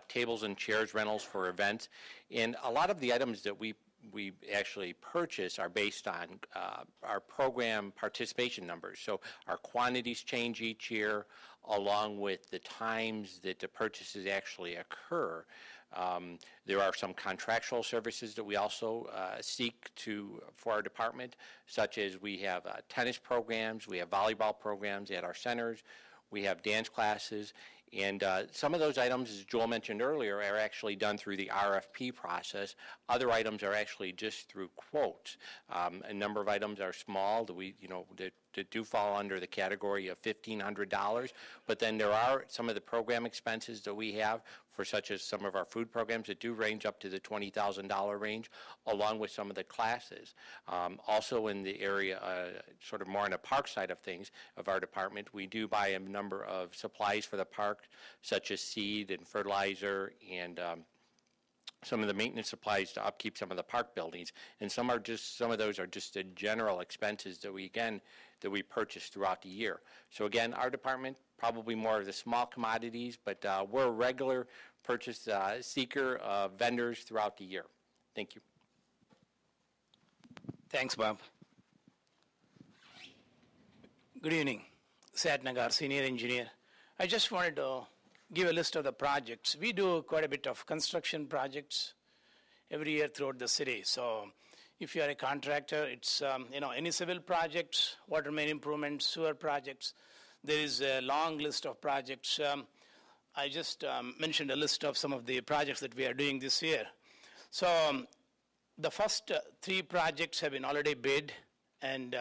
tables and chairs rentals for events. And a lot of the items that we actually purchase are based on our program participation numbers. So our quantities change each year along with the times that the purchases actually occur. There are some contractual services that we also seek for our department, such as we have tennis programs, we have volleyball programs at our centers, we have dance classes, and some of those items, as Joel mentioned earlier, are actually done through the RFP process. Other items are actually just through quotes. A number of items are small that do fall under the category of $1,500, but then there are some of the program expenses that we have for such as some of our food programs that do range up to the $20,000 range, along with some of the classes. Also in the area, sort of more on the park side of things of our department, we do buy a number of supplies for the park, such as seed and fertilizer and some of the maintenance supplies to upkeep some of the park buildings, and some of those are just the general expenses that we purchase throughout the year. So again, our department, probably more of the small commodities, but we're a regular purchase seeker of vendors throughout the year. Thank you. Thanks, Bob. Good evening. Sat Nagar, Senior Engineer. I just wanted to give a list of the projects. We do quite a bit of construction projects every year throughout the city. So if you are a contractor, it's any civil projects, water main improvements, sewer projects. There is a long list of projects. I just mentioned a list of some of the projects that we are doing this year. So the first 3 projects have been already bid, and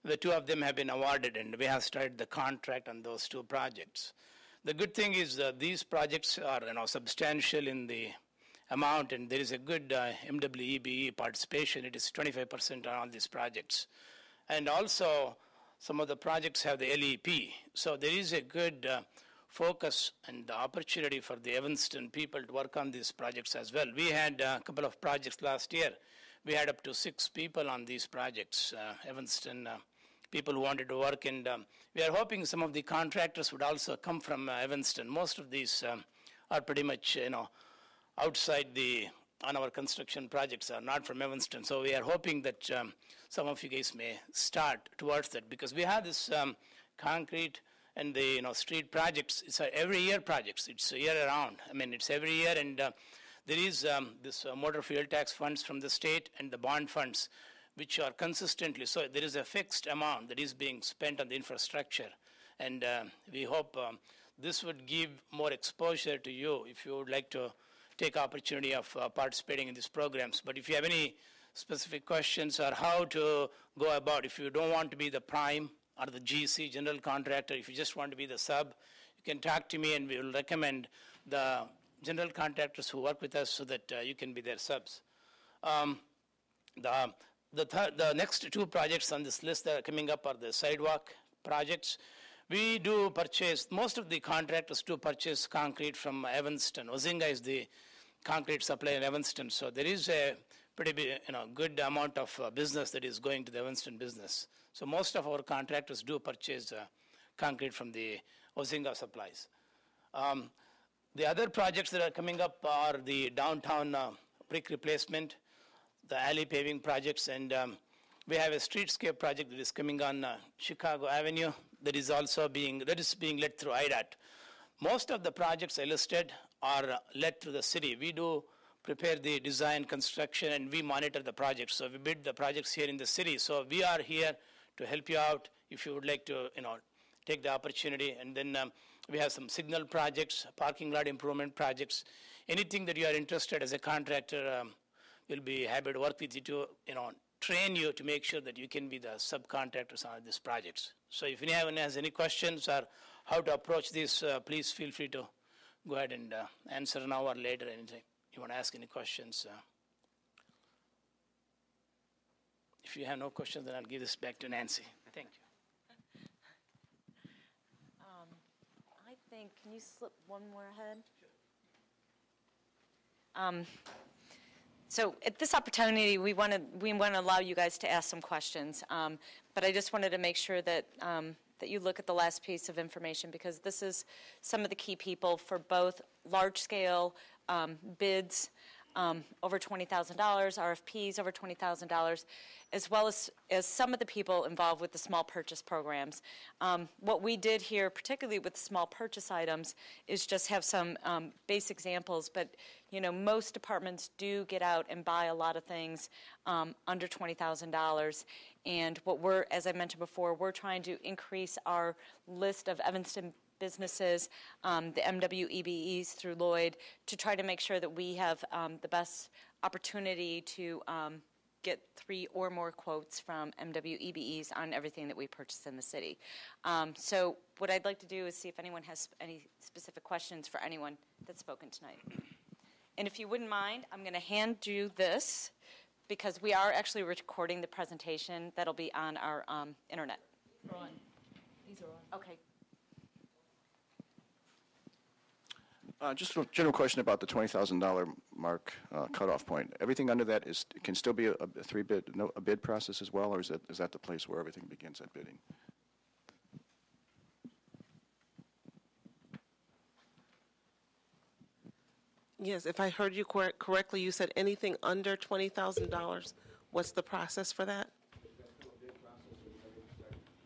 the 2 of them have been awarded, and we have started the contract on those 2 projects. The good thing is that these projects are substantial in the amount, and there is a good MWEBE participation. It is 25% on all these projects. And also, some of the projects have the LEP. So there is a good focus and the opportunity for the Evanston people to work on these projects as well. We had a couple of projects last year. We had up to 6 people on these projects, Evanston people who wanted to work, and we are hoping some of the contractors would also come from Evanston. Most of these are pretty much, outside on our construction projects are not from Evanston. So we are hoping that some of you guys may start towards that, because we have this concrete and the street projects. It's every year projects. It's year round. I mean, it's every year, and there is this motor fuel tax funds from the state and the bond funds, which are consistently. So there is a fixed amount that is being spent on the infrastructure, and we hope this would give more exposure to you if you would like to take opportunity of participating in these programs. But if you have any specific questions or how to go about, if you don't want to be the prime or the GC, general contractor, if you just want to be the sub, you can talk to me and we will recommend the general contractors who work with us so that you can be their subs. The next 2 projects on this list that are coming up are the sidewalk projects. We do purchase, most of the contractors do purchase concrete from Evanston. Ozinga is the concrete supplier in Evanston. So there is a pretty big, good amount of business that is going to the Evanston business. So most of our contractors do purchase concrete from the Ozinga supplies. The other projects that are coming up are the downtown brick replacement, the alley paving projects, and we have a streetscape project that is coming on Chicago Avenue. that is being led through IDOT. Most of the projects I listed are led through the city. We do prepare the design, construction, and we monitor the projects. So we bid the projects here in the city. So we are here to help you out if you would like to, take the opportunity. And then we have some signal projects, parking lot improvement projects. Anything that you are interested as a contractor, we'll be happy to work with you to, train you to make sure that you can be the subcontractors on these projects. So if anyone has any questions or how to approach this, please feel free to go ahead and answer now or later anytime you want to ask any questions. If you have no questions, then I'll give this back to Nancy. Thank you. I think, can you slip one more ahead? So at this opportunity, we want to allow you guys to ask some questions, but I just wanted to make sure that that you look at the last piece of information, because this is some of the key people for both large-scale bids over $20,000, RFPs over $20,000, as well as some of the people involved with the small purchase programs. What we did here, particularly with small purchase items, is just have some base examples, but most departments do get out and buy a lot of things under $20,000. And what we're, as I mentioned before, we're trying to increase our list of Evanston businesses, the MWEBEs through Lloyd, to try to make sure that we have the best opportunity to get 3 or more quotes from MWEBEs on everything that we purchase in the city. So what I'd like to do is see if anyone has any specific questions for anyone that's spoken tonight. And if you wouldn't mind, I'm going to hand you this, because we are actually recording the presentation that'll be on our internet. They're on. These are on. Okay. Just a general question about the $20,000 mark cutoff point. Everything under that can still be a bid process as well, or is that the place where everything begins at bidding? Yes, if I heard you correctly, you said anything under $20,000. What's the process for that?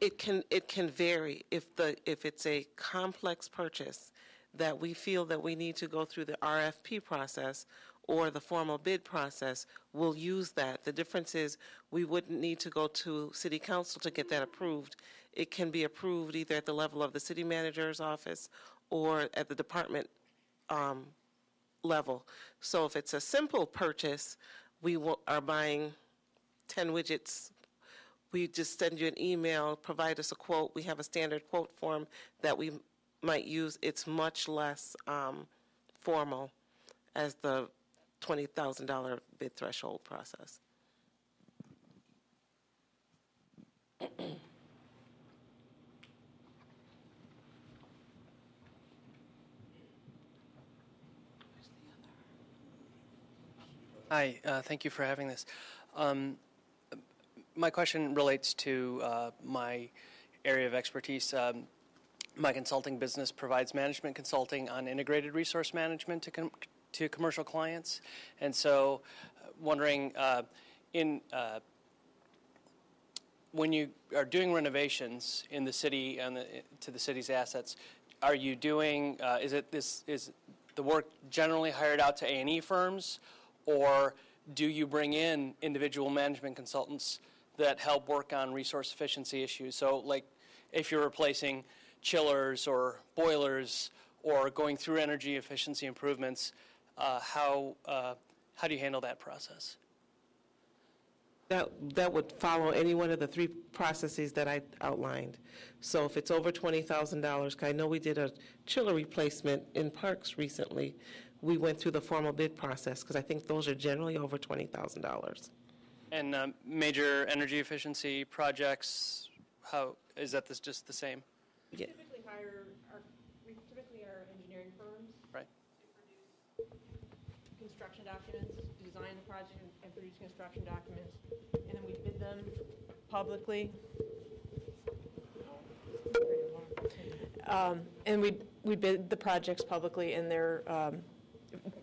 It can vary. If it's a complex purchase that we feel that we need to go through the RFP process or the formal bid process, we'll use that. The difference is we wouldn't need to go to City Council to get that approved. It can be approved either at the level of the City Manager's office or at the department level. So if it's a simple purchase, we are buying 10 widgets. We just send you an email, provide us a quote. We have a standard quote form that we might use. It's much less formal as the $20,000 bid threshold process. Hi, thank you for having this. My question relates to my area of expertise. My consulting business provides management consulting on integrated resource management to commercial clients. And so wondering, when you are doing renovations in the city and to the city's assets, are you doing, is the work generally hired out to A&E firms, or do you bring in individual management consultants that help work on resource efficiency issues? So like if you're replacing chillers or boilers or going through energy efficiency improvements, how do you handle that process? That would follow any one of the 3 processes that I outlined. So if it's over $20,000, I know we did a chiller replacement in parks recently. We went through the formal bid process because I think those are generally over $20,000. And major energy efficiency projects, how is that just the same? Yeah. We typically hire engineering firms. Right. To produce construction documents, design the project and produce construction documents, and then we bid them publicly. And we bid the projects publicly, and they're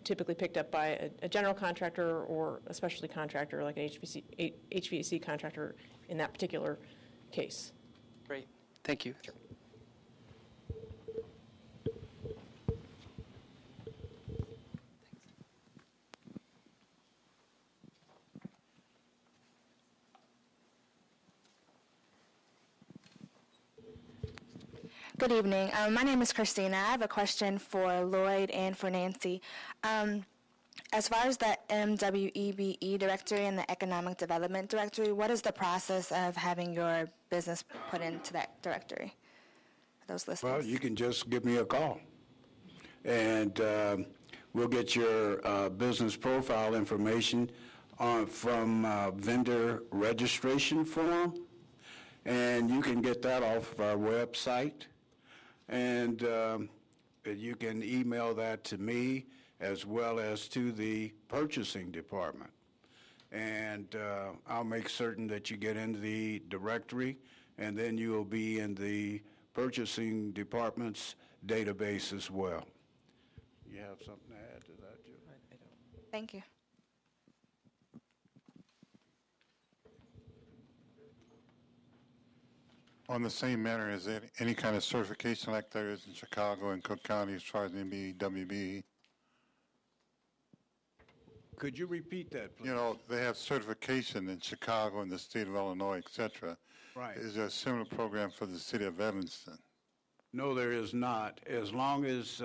typically picked up by a general contractor or a specialty contractor, like an HVAC contractor in that particular case. Great. Thank you. Sure. Good evening. My name is Christina. I have a question for Lloyd and for Nancy. As far as the MWEBE directory and the Economic Development directory, what is the process of having your business put into that directory? Those listings? Well, you can just give me a call, and we'll get your business profile information from vendor registration form, and you can get that off of our website, and you can email that to me as well as to the purchasing department. And I'll make certain that you get into the directory, and then you will be in the purchasing department's database as well. You have something to add to that, Joe? Thank you. On the same manner, is there any kind of certification like there is in Chicago and Cook County as far as MWBE? Could you repeat that, please? You know, they have certification in Chicago and the state of Illinois, et cetera. Right. Is there a similar program for the city of Evanston? No, there is not. As long as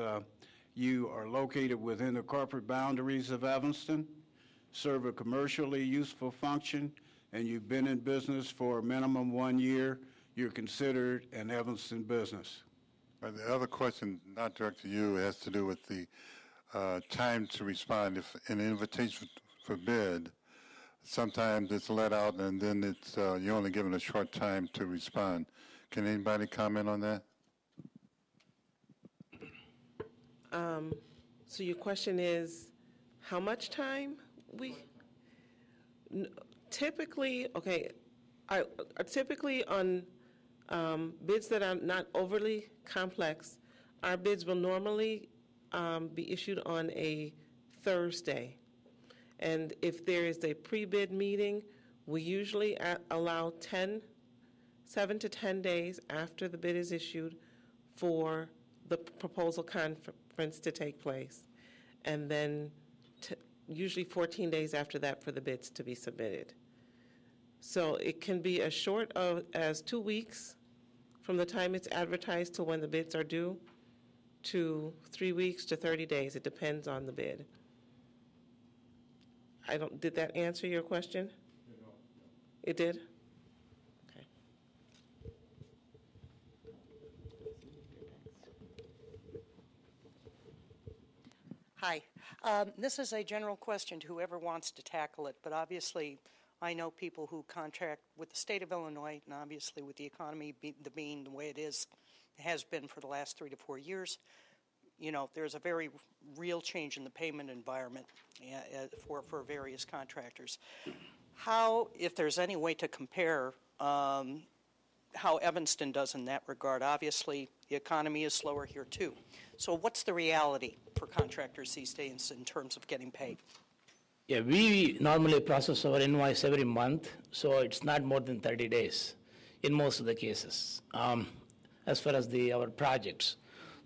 you are located within the corporate boundaries of Evanston, serve a commercially useful function, and you've been in business for a minimum 1 year, you're considered an Evanston business. The other question, not direct to you, has to do with the time to respond. If an invitation for bid, sometimes it's let out and then it's you're only given a short time to respond. Can anybody comment on that? So your question is, how much time typically, okay, typically on bids that are not overly complex, our bids will normally be issued on a Thursday. And if there is a pre-bid meeting, we usually allow 7 to 10 days after the bid is issued for the proposal conference to take place. And then usually 14 days after that for the bids to be submitted. So it can be as short as 2 weeks from the time it's advertised to when the bids are due, to 3 weeks to 30 days. It depends on the bid. Did that answer your question? No. It did? Okay. Hi. This is a general question to whoever wants to tackle it, but obviously I know people who contract with the state of Illinois, and obviously with the economy being the way it is, has been for the last 3 to 4 years. You know, there's a very real change in the payment environment for various contractors. How, if there's any way to compare how Evanston does in that regard, obviously the economy is slower here too. So what's the reality for contractors these days in terms of getting paid? Yeah, we normally process our invoice every month, so it's not more than 30 days in most of the cases. As far as our projects,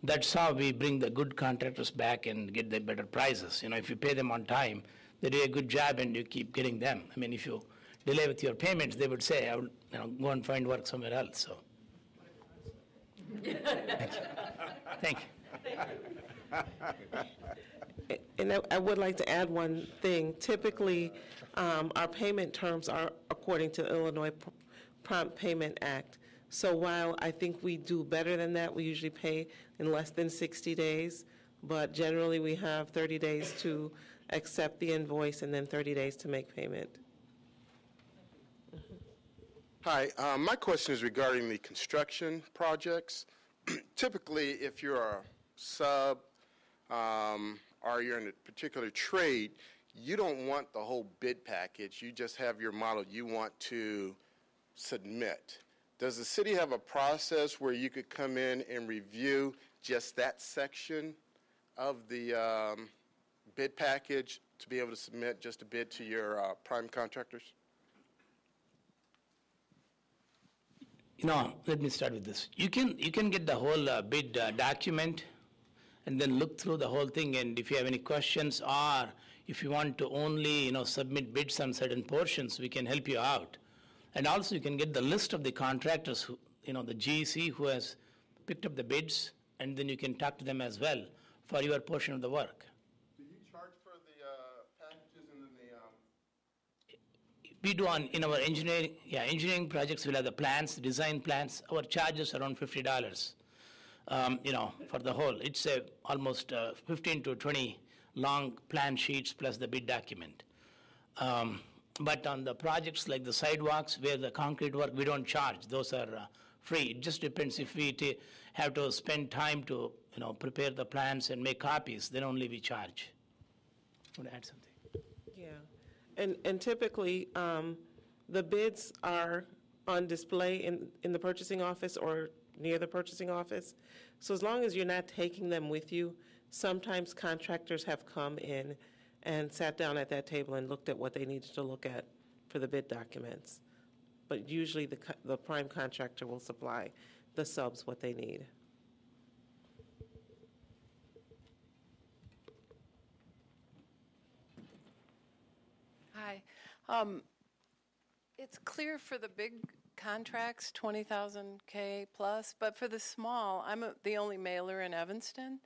that's how we bring the good contractors back and get the better prices. You know, if you pay them on time, they do a good job and you keep getting them. I mean, if you delay with your payments, they would say, I will go and find work somewhere else. So, thank you. And I would like to add one thing. Typically, our payment terms are according to the Illinois Prompt Payment Act. So while I think we do better than that, we usually pay in less than 60 days, but generally we have 30 days to accept the invoice and then 30 days to make payment. Hi, my question is regarding the construction projects. Typically, if you're a sub or you're in a particular trade, you don't want the whole bid package. You just have your model you want to submit. Does the city have a process where you could come in and review just that section of the bid package to be able to submit just a bid to your prime contractors? Let me start with this. You can get the whole bid document and then look through the whole thing, and if you have any questions or if you want to only submit bids on certain portions, we can help you out. And also you can get the list of the contractors who, the GEC who has picked up the bids, and then you can talk to them as well for your portion of the work. Do you charge for the packages and then the? We do in our engineering projects, we'll have the plans, design plans. Our charges around $50, for the whole. It's almost 15 to 20 long plan sheets plus the bid document. But on the projects like the sidewalks, where the concrete work, we don't charge. Those are free. It just depends if we have to spend time to, prepare the plans and make copies, then only we charge. Want to add something? Yeah, and typically, the bids are on display in the purchasing office or near the purchasing office. So as long as you're not taking them with you, sometimes contractors have come in and sat down at that table and looked at what they needed to look at for the bid documents. But usually the prime contractor will supply the subs what they need. Hi. It's clear for the big contracts, 20,000 K plus, but for the small, I'm the only mailer in Evanston.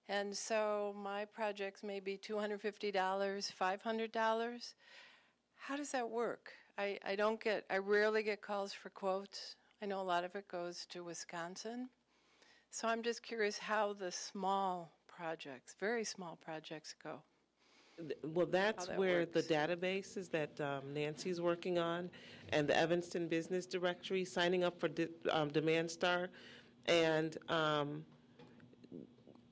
And so my projects may be $250, $500. How does that work? I rarely get calls for quotes. I know a lot of it goes to Wisconsin. So I'm just curious how the small projects, very small projects go. Well, that's where the database is that Nancy's working on, and the Evanston Business Directory, signing up for Demand Star, and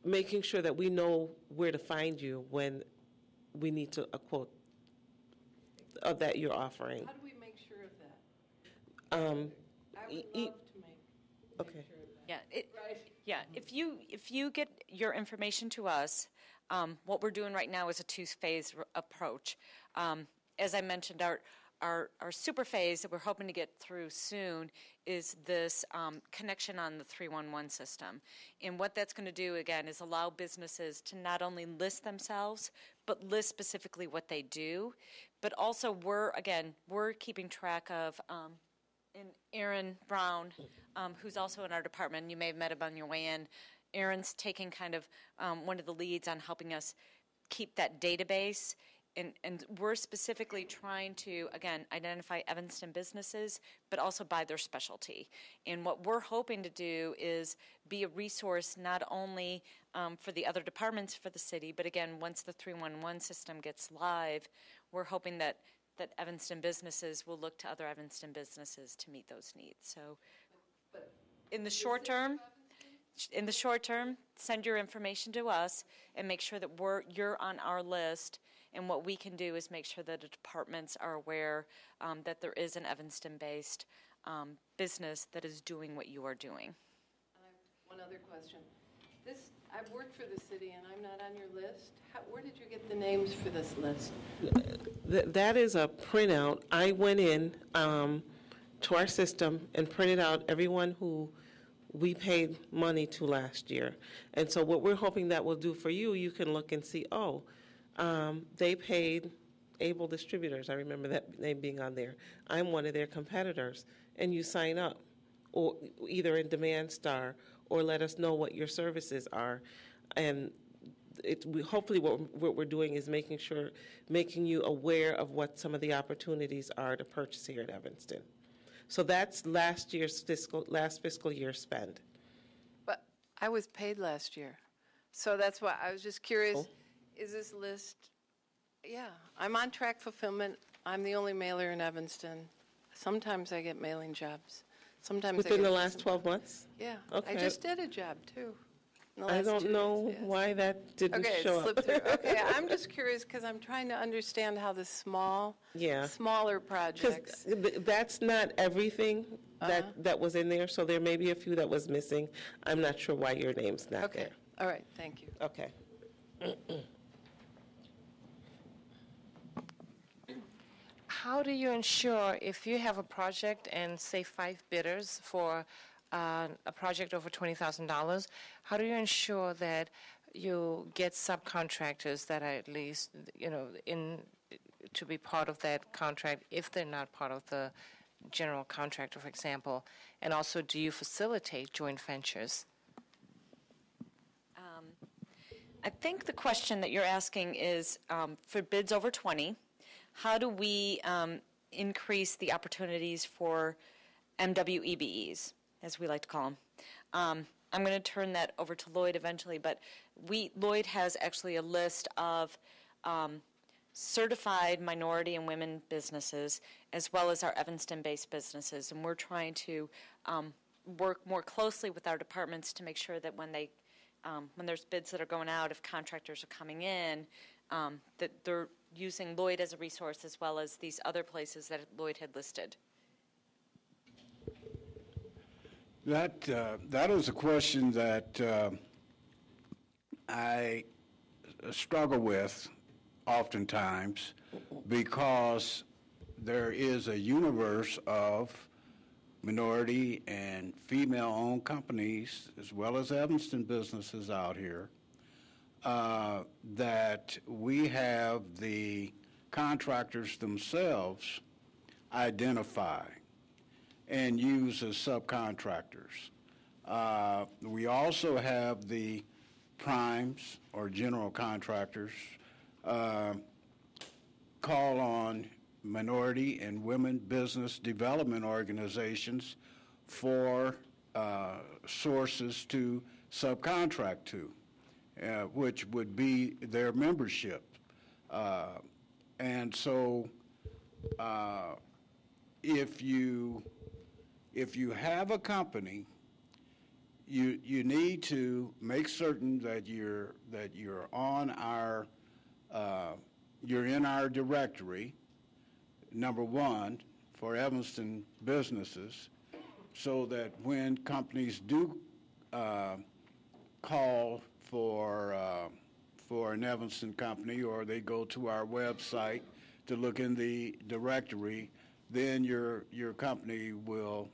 making sure that we know where to find you when we need to a quote of that you're offering. How do we make sure of that? I would love to make okay. sure of that. Yeah, if you get your information to us, what we're doing right now is a two-phase approach. As I mentioned, our super phase that we're hoping to get through soon is this connection on the 311 system. And what that's going to do, again, is allow businesses to not only list themselves, but list specifically what they do. But also we're keeping track of, and Aaron Brown, who's also in our department, you may have met him on your way in. Aaron's taking kind of one of the leads on helping us keep that database. And we're specifically trying to, again, identify Evanston businesses, but also by their specialty. And what we're hoping to do is be a resource not only for the other departments for the city, but again, once the 311 system gets live, we're hoping that Evanston businesses will look to other Evanston businesses to meet those needs. So in the short term, send your information to us and make sure that you're on our list. And what we can do is make sure that the departments are aware that there is an Evanston-based business that is doing what you are doing. And I have one other question. I've worked for the city, and I'm not on your list. Where did you get the names for this list? That is a printout. I went in to our system and printed out everyone who we paid money to last year. And so what we're hoping that will do for you, you can look and see, they paid Able Distributors. I remember that name being on there. I'm one of their competitors. And you sign up, or either in Demand Star, or let us know what your services are. And hopefully what we're doing is making you aware of what some of the opportunities are to purchase here at Evanston. So that's last fiscal year spend. But I was paid last year. So that's why I was just curious, is this list, I'm on Track Fulfillment. I'm the only mailer in Evanston. Sometimes I get mailing jobs. Sometimes within the last 12 months? Yeah. Okay. I just did a job, too. I don't know why that didn't show up. Okay, I'm just curious because I'm trying to understand how the smaller projects. That's not everything that was in there, so there may be a few that was missing. I'm not sure why your name's not there. All right, thank you. Okay. How do you ensure if you have a project and say 5 bidders for a project over $20,000, how do you ensure that you get subcontractors that are at least, to be part of that contract if they're not part of the general contractor, for example? And also, do you facilitate joint ventures? I think the question that you're asking is for bids over 20, how do we increase the opportunities for MWEBEs, as we like to call them? I'm going to turn that over to Lloyd eventually, but Lloyd has actually a list of certified minority and women businesses, as well as our Evanston-based businesses, and we're trying to work more closely with our departments to make sure that when there's bids that are going out, if contractors are coming in, that they're using Lloyd as a resource as well as these other places that Lloyd had listed. That is a question that I struggle with oftentimes, because there is a universe of minority and female-owned companies, as well as Evanston businesses out here, that we have the contractors themselves identify and use as subcontractors. We also have the primes, or general contractors, call on minority and women business development organizations for sources to subcontract to, which would be their membership. And so if you have a company, you need to make certain that you're on our you're in our directory, number one, for Evanston businesses, so that when companies do call for an Evanston company, or they go to our website to look in the directory, then your company will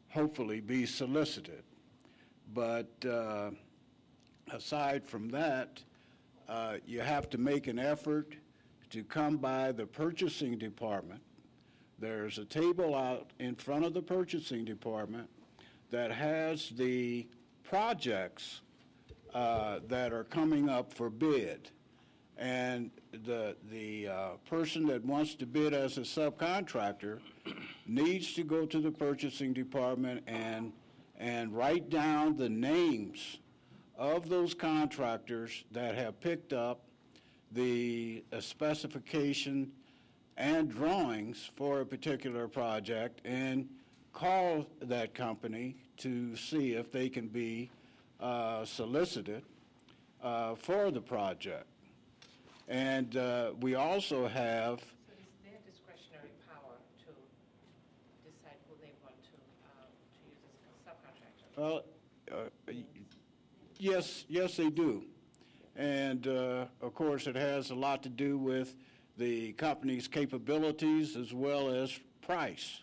hopefully be solicited. But aside from that, you have to make an effort to come by the purchasing department. There's a table out in front of the purchasing department that has the projects that are coming up for bid. And the person that wants to bid as a subcontractor needs to go to the purchasing department and write down the names of those contractors that have picked up the specification and drawings for a particular project, and call that company to see if they can be solicited for the project. And we also have... So it's their discretionary power to decide who they want to use as a subcontractor? Yes, they do. And, of course, it has a lot to do with the company's capabilities as well as price.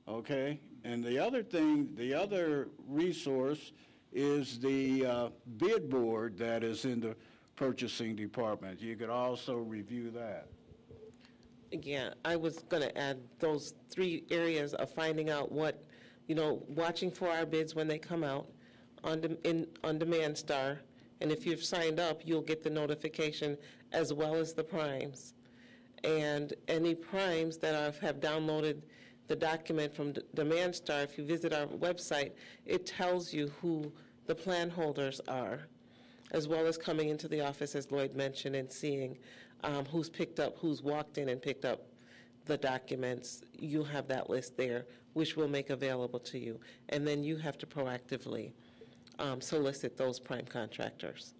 Okay? And the other resource is the bid board that is in the purchasing department. You could also review that. Again, I was going to add those three areas of finding out what, watching for our bids when they come out on Demand Star. And if you've signed up, you'll get the notification as well as the primes. And any primes that have downloaded the document from Demand Star, if you visit our website, it tells you who the plan holders are, as well as coming into the office, as Lloyd mentioned, and seeing who's walked in and picked up the documents. You'll have that list there, which we'll make available to you. And then you have to proactively solicit those prime contractors.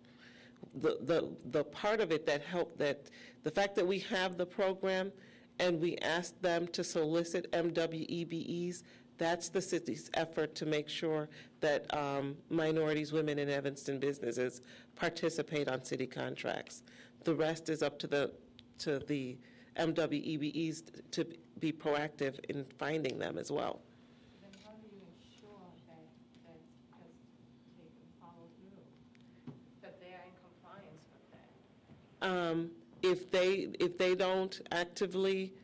The part of it that helped, that the fact that we have the program and we asked them to solicit MWEBEs, that's the city's effort to make sure that minorities, women, and Evanston businesses participate on city contracts. The rest is up to the MWEBEs to be proactive in finding them as well. Then how do you ensure that they can follow through, that they are in compliance with that? If they don't actively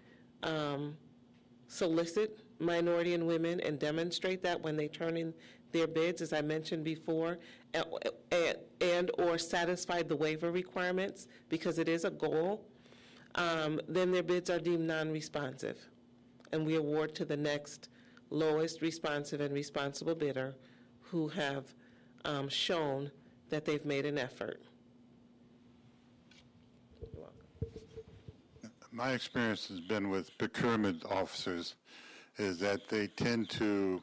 solicit minority and women and demonstrate that when they turn in their bids, as I mentioned before, and/or satisfy the waiver requirements, because it is a goal, then their bids are deemed non-responsive. And we award to the next lowest responsive and responsible bidder who have shown that they've made an effort. My experience has been with procurement officers is that they tend to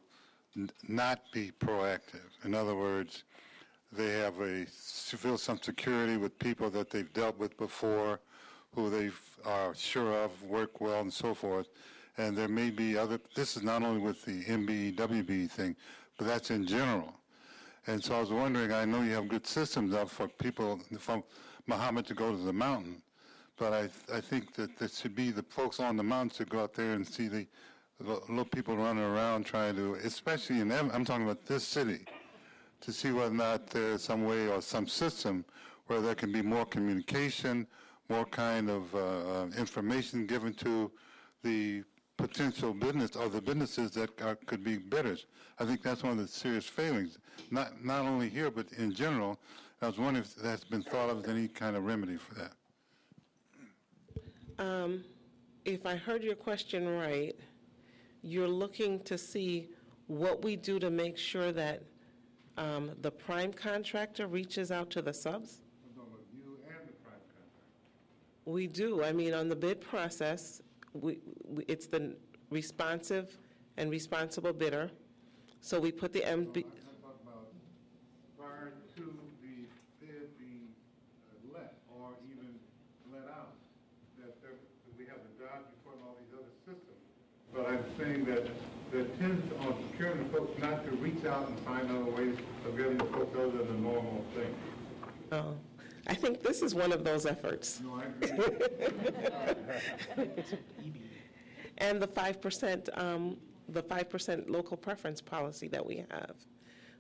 not be proactive. In other words, they have feel some security with people that they've dealt with before, who they are sure of, work well, and so forth. And there may be other, this is not only with the MBE, thing, but that's in general. And so I was wondering, I know you have good systems up for people from Muhammad to go to the mountain, but I think that there should be the folks on the mountain to go out there and see the little people running around trying to, especially I'm talking about this city, to see whether or not there's some way or some system where there can be more communication, more kind of information given to the potential business or the businesses that could be bidders. I think that's one of the serious failings, not only here but in general. I was wondering if that's been thought of as any kind of remedy for that. If I heard your question right, you're looking to see what we do to make sure that the prime contractor reaches out to the subs? You and the prime contractor. We do. I mean, on the bid process, it's the responsive and responsible bidder. So we put the MB. I'm talking about prior to the bid being let or even let out, that we have the job before and all these other systems. But I'm saying that there tends on procurement folks not to reach out and find other ways of getting the folks other than the normal thing. Oh, I think this is one of those efforts. No, I agree. And the 5% local preference policy that we have.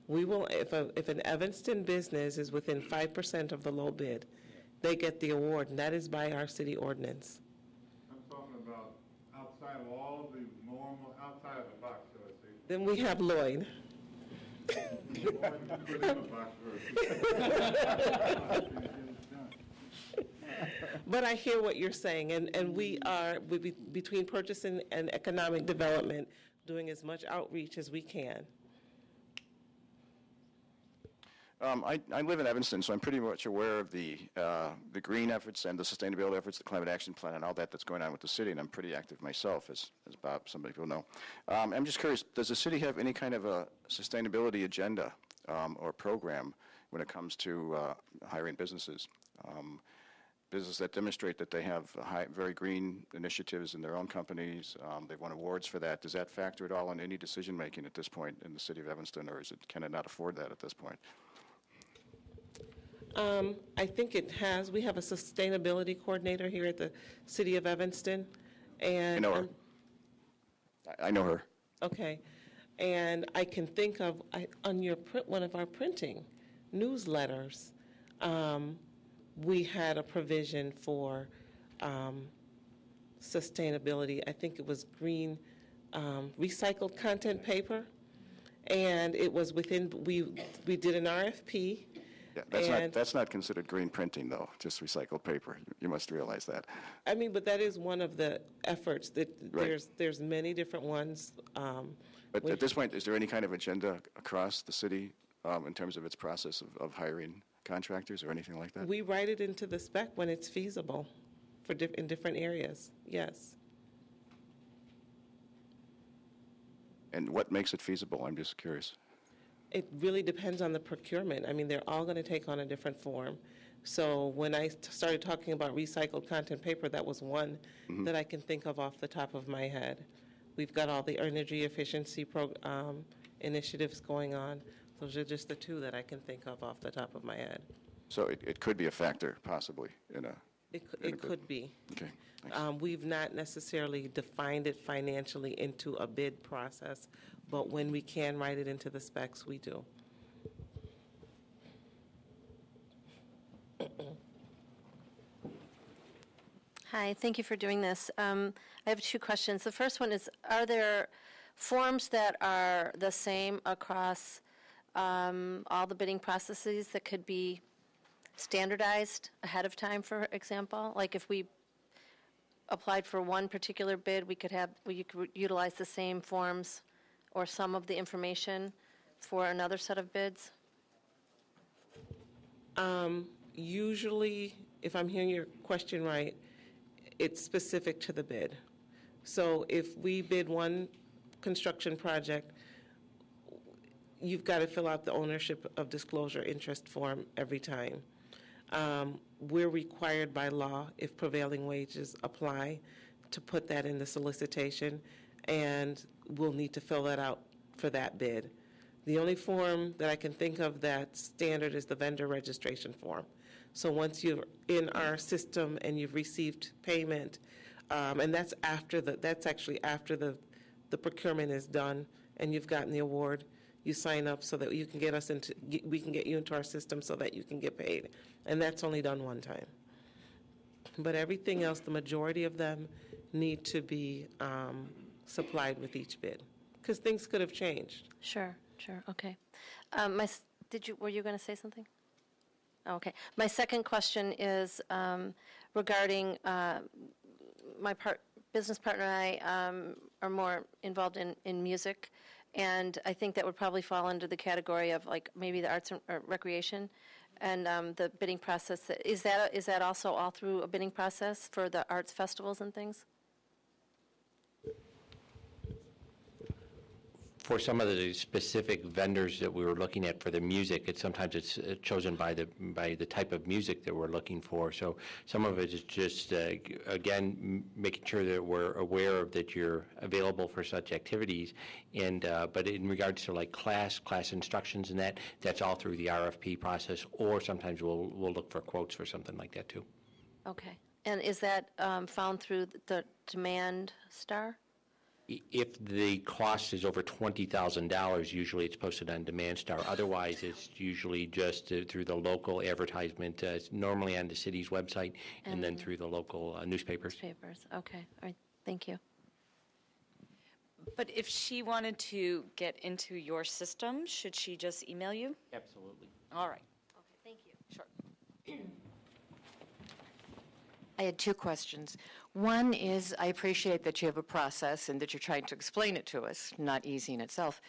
We will, if an Evanston business is within 5% of the low bid, they get the award, and that is by our city ordinance. I'm talking about outside of all the normal, outside of the box, shall I say. Then we have Lloyd. But I hear what you're saying, and we are, between purchasing and economic development, doing as much outreach as we can. I live in Evanston, so I'm pretty much aware of the green efforts and the sustainability efforts, the climate action plan, and all that's going on with the city, and I'm pretty active myself, as Bob, some people know. I'm just curious, does the city have any kind of a sustainability agenda or program when it comes to hiring businesses? Businesses that demonstrate that they have very green initiatives in their own companies. They've won awards for that. Does that factor at all in any decision-making at this point in the city of Evanston, or can it not afford that at this point? I think it has. We have a sustainability coordinator here at the City of Evanston. And I know her. I know her. Okay. And I can think of, on your one of our printing newsletters, we had a provision for sustainability. I think it was green recycled content paper. And it was within, we did an RFP. Yeah, that's not considered green printing, though, just recycled paper. You must realize that. I mean, but that is one of the efforts. That right. There's many different ones. But at this point, is there any kind of agenda across the city in terms of its process of hiring contractors or anything like that? We write it into the spec when it's feasible for in different areas, yes. And what makes it feasible? I'm just curious. It really depends on the procurement. I mean, they're all going to take on a different form. So when I started talking about recycled content paper, that was one that I can think of off the top of my head. We've got all the energy efficiency initiatives going on. Those are just the two that I can think of off the top of my head. So it could be a factor, possibly, in a... It could be. Okay. We've not necessarily defined it financially into a bid process, but when we can write it into the specs, we do. Hi, thank you for doing this. I have two questions. The first one is, are there forms that are the same across all the bidding processes that could be standardized ahead of time, for example? Like if we applied for one particular bid, we could utilize the same forms or some of the information for another set of bids? Usually, if I'm hearing your question right, it's specific to the bid. So if we bid one construction project, you've got to fill out the ownership of disclosure interest form every time. We're required by law, if prevailing wages apply, to put that in the solicitation, and we'll need to fill that out for that bid. The only form that I can think of that's standard is the vendor registration form. So once you're in our system and you've received payment, and that's actually after the procurement is done and you've gotten the award, you sign up so that you can we can get you into our system so that you can get paid. And that's only done one time. But everything else, the majority of them need to be supplied with each bid, because things could have changed. Sure, okay. Were you going to say something? Okay. My second question is regarding my business partner and I are more involved in music, and I think that would probably fall under the category of like maybe the arts and recreation, and the bidding process. Is that also all through a bidding process for the arts festivals and things? For some of the specific vendors that we were looking at for the music, sometimes it's chosen by the type of music that we're looking for. So some of it is just, again, making sure that we're aware of that you're available for such activities. And but in regards to like class instructions and that's all through the RFP process, or sometimes we'll look for quotes for something like that too. Okay. And is that found through the Demand Star? If the cost is over $20,000, usually it's posted on Demand Star. Otherwise, it's usually just through the local advertisement, normally on the city's website, and then through the local newspapers. Okay. All right. Thank you. But if she wanted to get into your system, should she just email you? Absolutely. All right. Okay. Thank you. Sure. I had two questions. One is, I appreciate that you have a process and that you're trying to explain it to us, not easy in itself,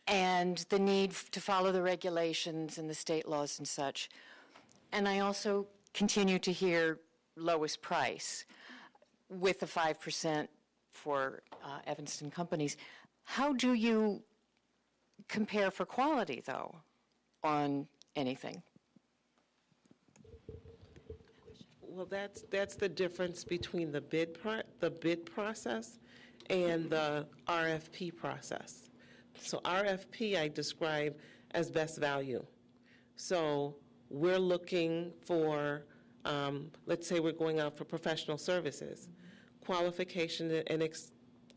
and the need to follow the regulations and the state laws and such. And I also continue to hear lowest price with the 5% for Evanston companies. How do you compare for quality, though, on anything? Well, that's the difference between the bid process and the RFP process. So RFP I describe as best value. So we're looking for, let's say we're going out for professional services. Qualification and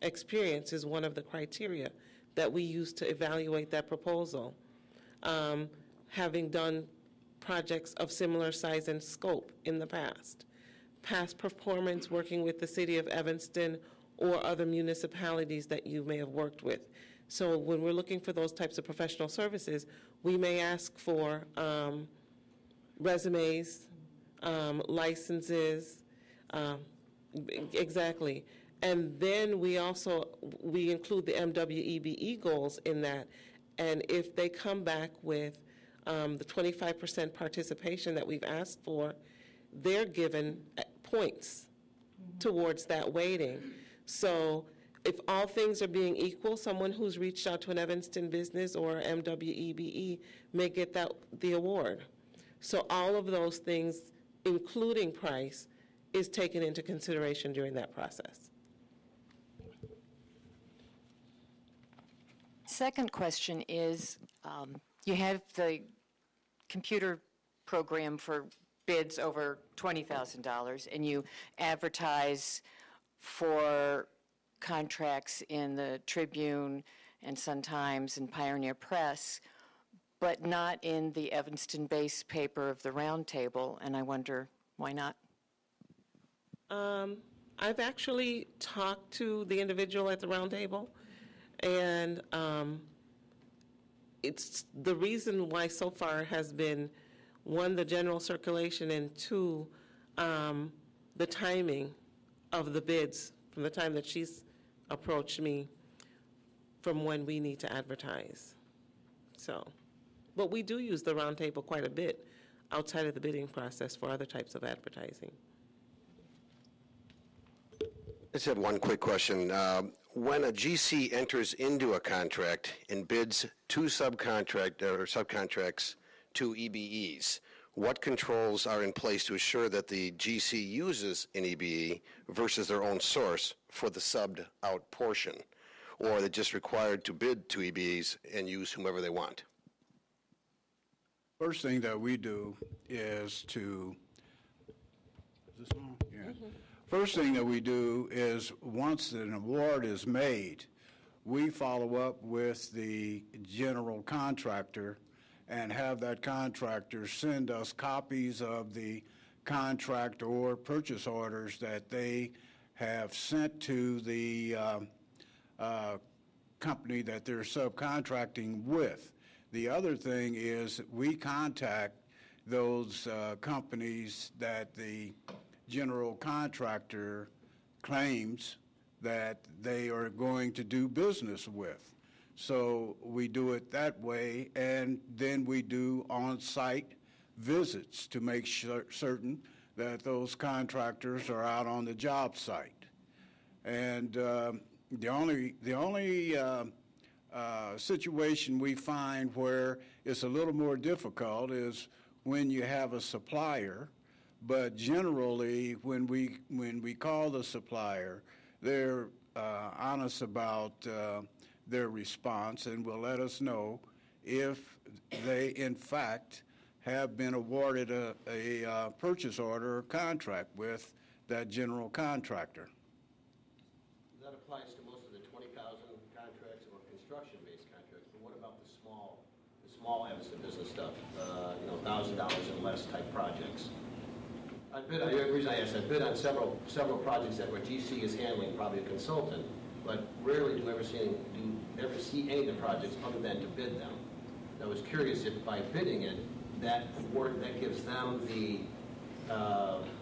experience is one of the criteria that we use to evaluate that proposal. Having done projects of similar size and scope in the past performance working with the City of Evanston or other municipalities that you may have worked with. So when we're looking for those types of professional services, we may ask for resumes, licenses, exactly. And then we include the MWEBE goals in that, and if they come back with the 25% participation that we've asked for, they're given points towards that weighting. So if all things are being equal, someone who's reached out to an Evanston business or MWEBE may get the award. So all of those things, including price, is taken into consideration during that process. Second question is, you have the computer program for bids over $20,000, and you advertise for contracts in the Tribune and Sun-Times and Pioneer Press, but not in the Evanston-based paper of the Round Table, and I wonder why not? I've actually talked to the individual at the round table, and it's the reason why so far has been, one, the general circulation, and two, the timing of the bids from the time that she's approached me from when we need to advertise. So, but we do use the round table quite a bit outside of the bidding process for other types of advertising. I just have one quick question. When a GC enters into a contract and bids two subcontracts to EBEs, what controls are in place to assure that the GC uses an EBE versus their own source for the subbed out portion? Or are they just required to bid to EBEs and use whomever they want? First thing that we do is to, is this on? Yeah. First thing that we do is once an award is made, we follow up with the general contractor and have that contractor send us copies of the contract or purchase orders that they have sent to the company that they're subcontracting with. The other thing is we contact those companies that the general contractor claims that they are going to do business with. So we do it that way, and then we do on-site visits to make certain that those contractors are out on the job site. And the only situation we find where it's a little more difficult is when you have a supplier. But generally, when we call the supplier, they're honest about their response and will let us know if they, in fact, have been awarded a purchase order or contract with that general contractor. That applies to most of the 20,000 contracts or construction-based contracts. But what about the small Evanston business stuff? $1,000 and less type projects. The reason I asked, I've bid on several projects that where GC is handling, probably a consultant, but rarely do ever see any of the projects other than to bid them. I was curious if by bidding it, that gives them the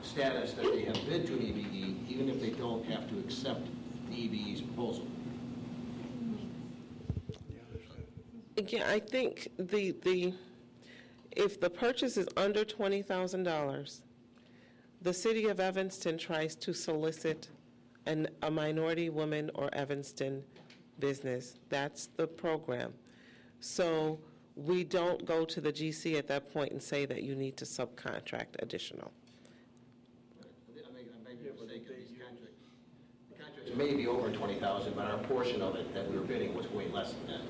status that they have bid to an EBE, even if they don't have to accept the EBE's proposal. Yeah, I think if the purchase is under $20,000, the City of Evanston tries to solicit a minority woman or Evanston business. That's the program. So we don't go to the GC at that point and say that you need to subcontract additional. I may be mistaken. The contracts may be over 20,000, but our portion of it that we were bidding was way less than that.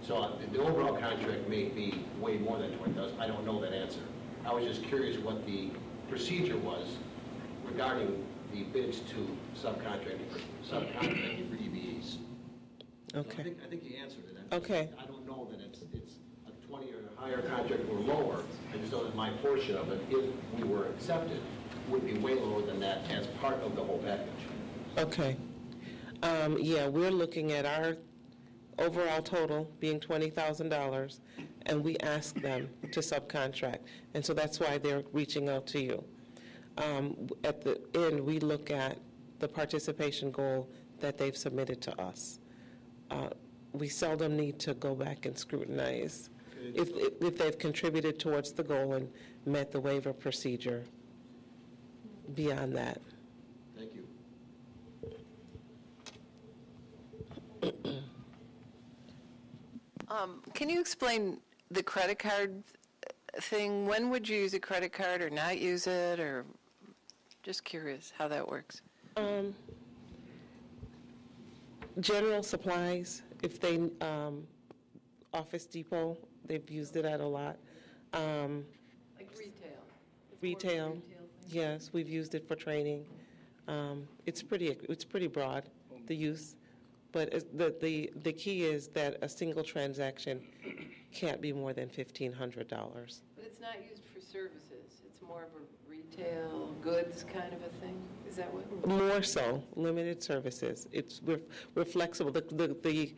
So the overall contract may be way more than 20,000. I don't know that answer. I was just curious what the procedure was regarding the bids to subcontracting for EBEs. Okay. So I think you answered it. Okay. I don't know that it's a 20 or a higher contract or lower. I just know that my portion of it, if we were accepted, would be way lower than that as part of the whole package. Okay. Yeah, we're looking at our overall total being $20,000, and we ask them to subcontract. And so that's why they're reaching out to you. At the end, we look at the participation goal that they've submitted to us. We seldom need to go back and scrutinize if they've contributed towards the goal and met the waiver procedure beyond that. Thank you. Can you explain the credit card thing? When would you use a credit card or not use it, or just curious how that works? General supplies, if they, Office Depot, they've used it at a lot. Like retail? Retail, yes, we've used it for training. It's pretty broad, the use. But the key is that a single transaction can't be more than $1,500. But it's not used for services. It's more of a retail goods kind of a thing. Is that what? More so, limited services. We're flexible. The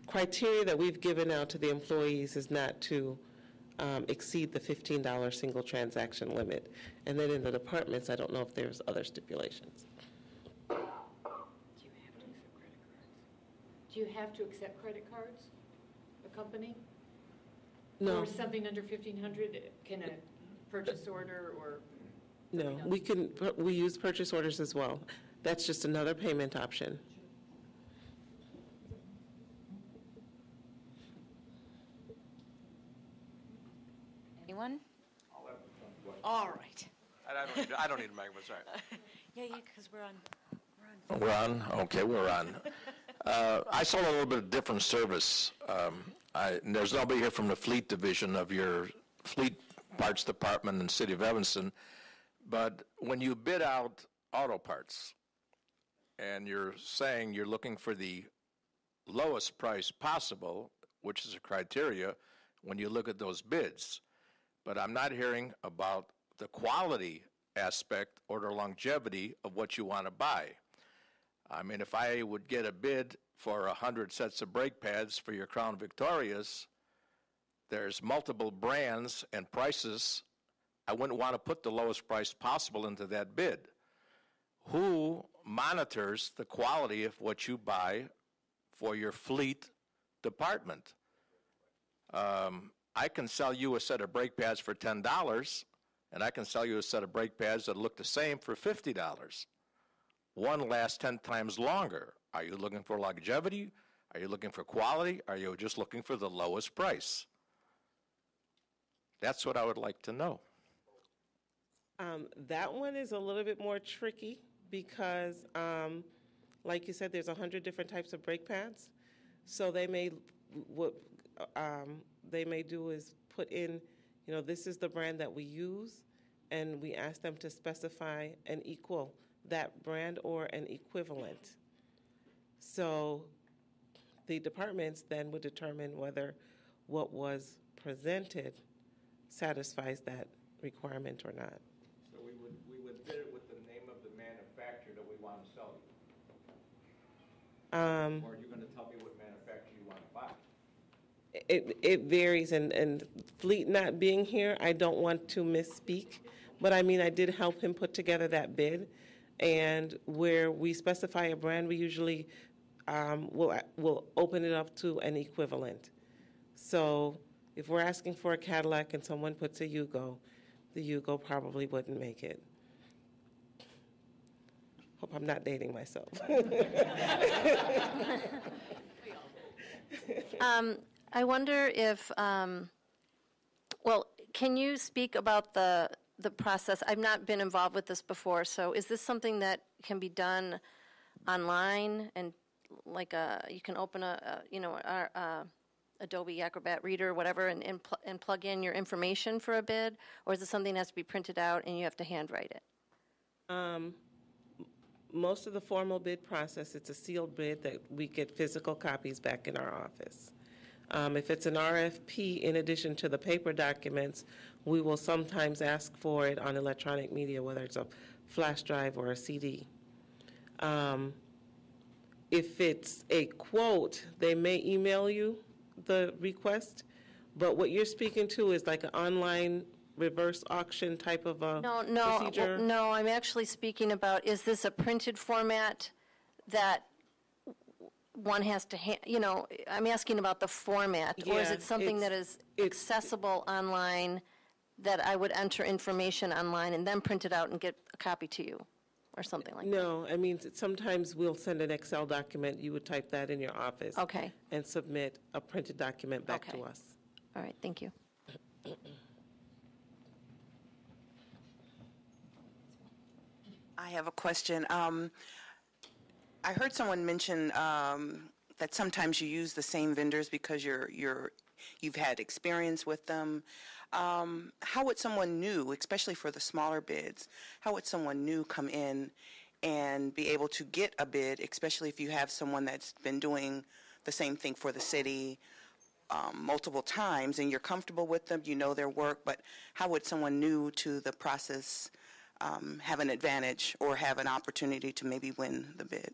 criteria that we've given out to the employees is not to exceed the $15 single transaction limit. And then in the departments, I don't know if there's other stipulations. Do you have to accept credit cards, a company? No. Or something under 1,500, can a purchase order or? No, we use purchase orders as well. That's just another payment option. Anyone? All right. I don't need a microphone, sorry. Yeah, because we're on. We're on? Okay, we're on. I saw a little bit of different service. There's nobody here from the fleet division of your fleet parts department in the City of Evanston, but when you bid out auto parts and you're saying you're looking for the lowest price possible, which is a criteria when you look at those bids, but I'm not hearing about the quality aspect or the longevity of what you want to buy. I mean, if I would get a bid for 100 sets of brake pads for your Crown Victorias, there's multiple brands and prices. I wouldn't want to put the lowest price possible into that bid. Who monitors the quality of what you buy for your fleet department? I can sell you a set of brake pads for $10, and I can sell you a set of brake pads that look the same for $50. One lasts 10 times longer. Are you looking for longevity? Are you looking for quality? Are you just looking for the lowest price? That's what I would like to know. That one is a little bit more tricky because, like you said, there's 100 different types of brake pads. So they may, what they may do is put in, this is the brand that we use, and we ask them to specify an equal that brand or an equivalent. So the departments then would determine whether what was presented satisfies that requirement or not. So we would bid it with the name of the manufacturer that we want to sell you? Or are you going to tell me what manufacturer you want to buy? It varies, and Fleet not being here, I don't want to misspeak, but I mean, I did help him put together that bid, and where we specify a brand, we usually will open it up to an equivalent. So if we're asking for a Cadillac and someone puts a Yugo, the Yugo probably wouldn't make it. Hope I'm not dating myself. I wonder if, well, can you speak about the process? I've not been involved with this before, so is this something that can be done online and like you can open our Adobe Acrobat Reader or whatever and plug in your information for a bid, or is it something that has to be printed out and you have to handwrite it? Most of the formal bid process, it's a sealed bid that we get physical copies back in our office. If it's an RFP, in addition to the paper documents, we will sometimes ask for it on electronic media, whether it's a flash drive or a CD. If it's a quote, they may email you the request, but what you're speaking to is like an online reverse auction type of a procedure? No, I'm actually speaking about, is this a printed format that one has to, I'm asking about the format, or is it something that is accessible online that I would enter information online and then print it out and get a copy to you, or something like that? No, I mean, sometimes we'll send an Excel document, you would type that in your office. Okay. And submit a printed document back to us. All right, thank you. I have a question. I heard someone mention that sometimes you use the same vendors because you've had experience with them. How would someone new, especially for the smaller bids, how would someone new come in and be able to get a bid, especially if you have someone that's been doing the same thing for the city multiple times and you're comfortable with them, you know their work, but how would someone new to the process have an advantage or have an opportunity to maybe win the bid?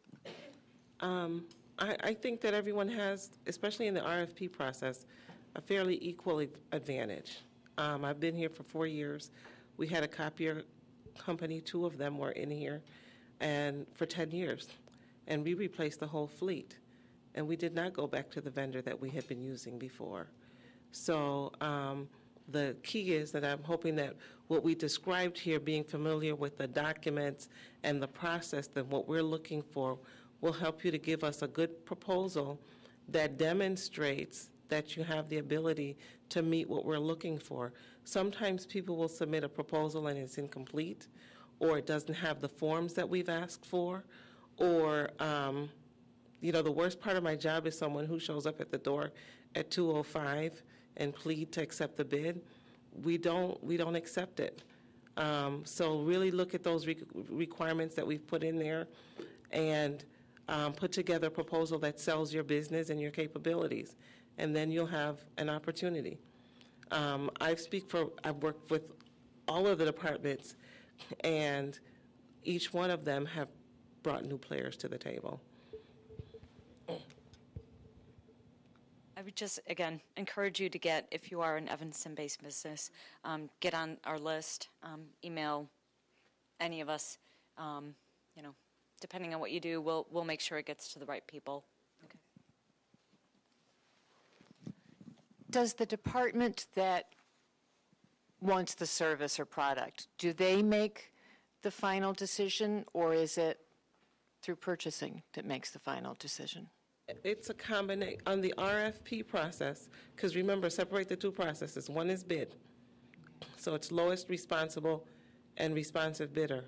I think that everyone has, especially in the RFP process, a fairly equal advantage. I've been here for 4 years. We had a copier company, 2 of them were in here, and for 10 years. And we replaced the whole fleet. And we did not go back to the vendor that we had been using before. So the key is that I'm hoping that what we described here, being familiar with the documents and the process, that what we're looking for will help you to give us a good proposal that demonstrates that you have the ability to meet what we're looking for. Sometimes people will submit a proposal and it's incomplete, or it doesn't have the forms that we've asked for, or you know, the worst part of my job is someone who shows up at the door at 2:05 and plead to accept the bid. We don't accept it. So really look at those requirements that we've put in there and put together a proposal that sells your business and your capabilities, and then you'll have an opportunity. I've worked with all of the departments, and each one of them have brought new players to the table. I would just, again, encourage you to get, if you are an Evanston-based business, get on our list, email any of us. You know, depending on what you do, we'll make sure it gets to the right people. Okay. Does the department that wants the service or product, do they make the final decision, or is it through purchasing that makes the final decision? It's a combination on the RFP process, because remember, separate the 2 processes. One is bid, so it's lowest responsible and responsive bidder.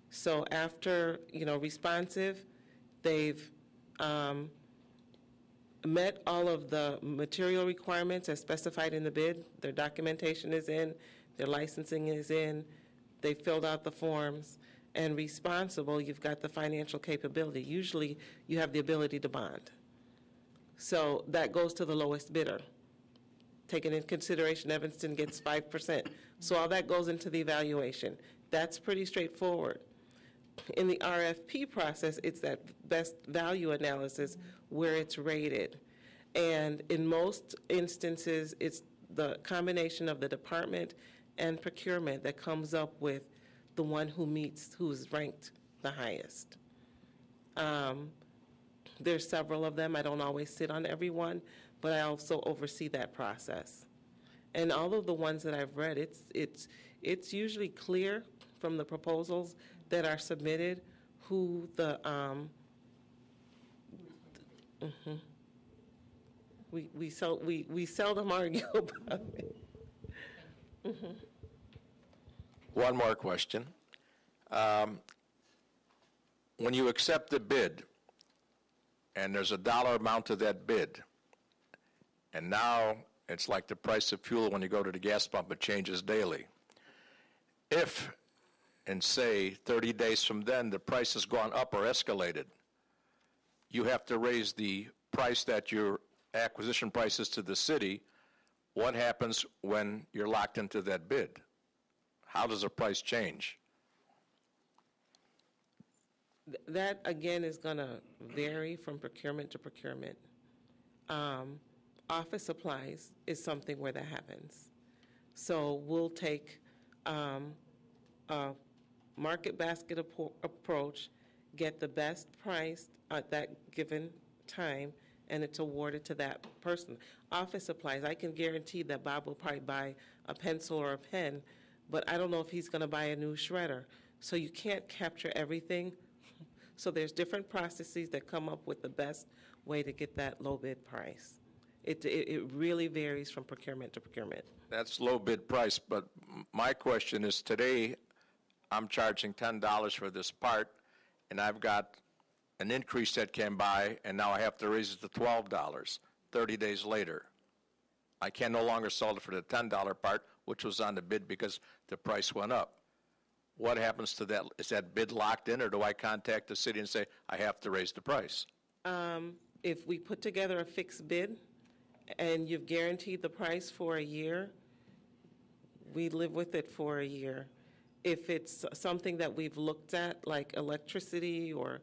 So after, you know, responsive, they've met all of the material requirements as specified in the bid. Their documentation is in, their licensing is in, they filled out the forms. And responsible, you've got the financial capability. Usually you have the ability to bond. So that goes to the lowest bidder. Taking into consideration, Evanston gets 5%. So all that goes into the evaluation. That's pretty straightforward. In the RFP process, it's that best value analysis where it's rated. And in most instances, it's the combination of the department and procurement that comes up with the one who's ranked the highest. There's several of them. I don't always sit on every one, but I also oversee that process. And all of the ones that I've read, it's usually clear from the proposals that are submitted who the we seldom argue about it. One more question. When you accept the bid, and there's a dollar amount to that bid, and now it's like the price of fuel when you go to the gas pump, it changes daily. If, in say 30 days from then, the price has gone up or escalated, you have to raise the price that your acquisition price is to the city. What happens when you're locked into that bid? How does the price change? That, again, is going to vary from procurement to procurement. Office supplies is something where that happens. So we'll take a market basket approach, get the best price at that given time, and it's awarded to that person. Office supplies, I can guarantee that Bob will probably buy a pencil or a pen, but I don't know if he's going to buy a new shredder. So you can't capture everything. So there's different processes that come up with the best way to get that low bid price. It really varies from procurement to procurement. That's low bid price, but my question is, today I'm charging $10 for this part, and I've got an increase that came by, and now I have to raise it to $12 30 days later. I can no longer sell it for the $10 part, which was on the bid because the price went up. What happens to that? Is that bid locked in, or do I contact the city and say, I have to raise the price? If we put together a fixed bid and you've guaranteed the price for a year, we live with it for a year. If it's something that we've looked at, like electricity, or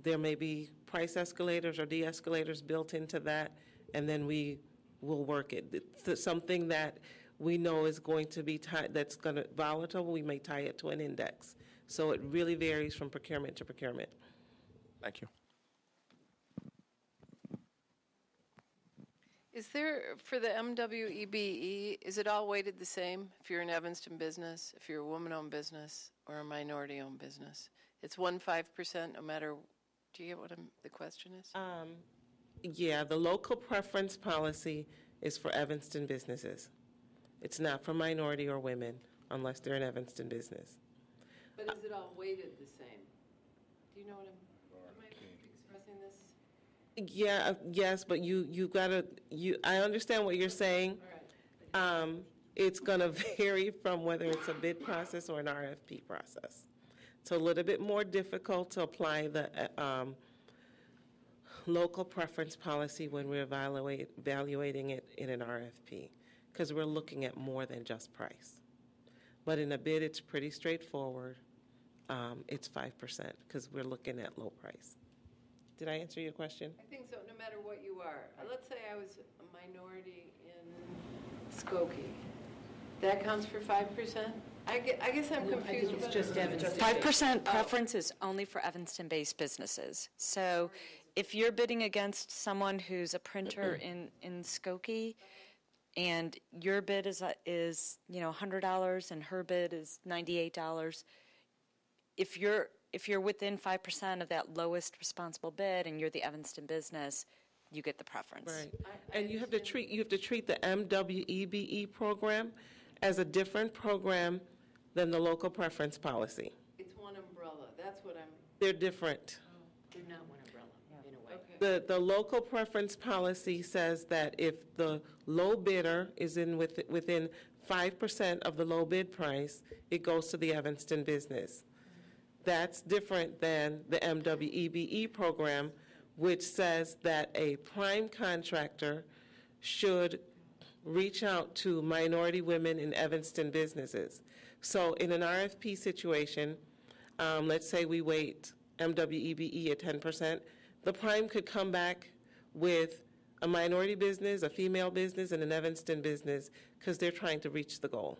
there may be price escalators or de-escalators built into that, and then we will work it. It's something that we know is going to be that's going to volatile, we may tie it to an index. So it really varies from procurement to procurement. Thank you. Is there, for the MWEBE, is it all weighted the same if you're an Evanston business, if you're a woman-owned business, or a minority-owned business? It's 1.5% no matter, do you get what the question is? Yeah, the local preference policy is for Evanston businesses. It's not for minority or women unless they're an Evanston business. But is it all weighted the same? Do you know what am I expressing this? Yeah, yes, but you gotta, I understand what you're saying. It's gonna vary from whether it's a bid process or an RFP process. It's a little bit more difficult to apply the local preference policy when we're evaluating it in an RFP, because we're looking at more than just price. But in a bid, it's pretty straightforward. It's 5% because we're looking at low price. Did I answer your question? I think so, no matter what you are. Let's say I was a minority in Skokie. That counts for 5%? I guess I'm confused. It's just Evanston. 5% preference is only for Evanston-based businesses. So if you're bidding against someone who's a printer in Skokie, and your bid is $100 and her bid is $98, if you're within 5% of that lowest responsible bid and you're the Evanston business, you get the preference. Right. And you have to treat the MWEBE program as a different program than the local preference policy. It's one umbrella. That's what I'm. They're different. They're not one umbrella, in a way. The local preference policy says that if the low bidder is within 5% of the low bid price, it goes to the Evanston business. That's different than the MWEBE program, which says that a prime contractor should reach out to minority women in Evanston businesses. So in an RFP situation, let's say we weight MWEBE at 10%, the prime could come back with a minority business, a female business, and an Evanston business because they're trying to reach the goal.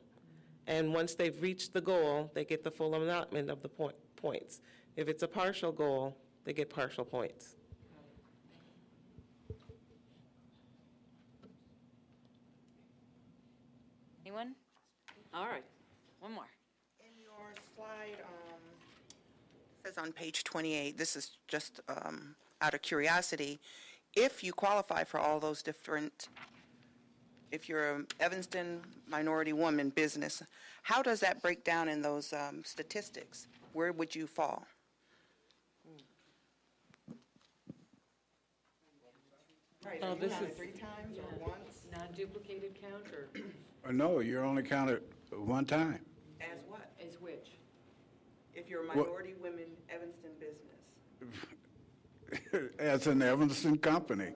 And once they've reached the goal, they get the full allotment of the points. If it's a partial goal, they get partial points. Anyone? All right. One more. In your slide, it says on page 28, this is just out of curiosity, if you qualify for all those different, if you're an Evanston minority woman business, how does that break down in those statistics? Where would you fall? Right, Oh, are you this counted is- 3 times or once? Non-duplicated count or No, you're only counted one time. As what? as which? If you're a minority women Evanston business. As an Evanston company.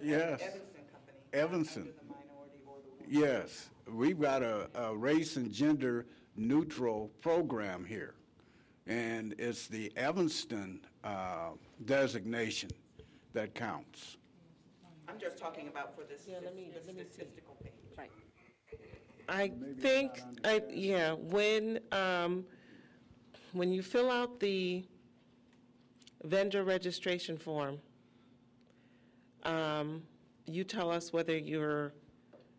Yes. Evanston company. Evanston. Under the minority or the woman. Yes. We've got a race and gender neutral program here. And it's the Evanston designation that counts. I'm just talking about for this let me see. statistical page. Right. I think, when you fill out the vendor registration form, you tell us whether you're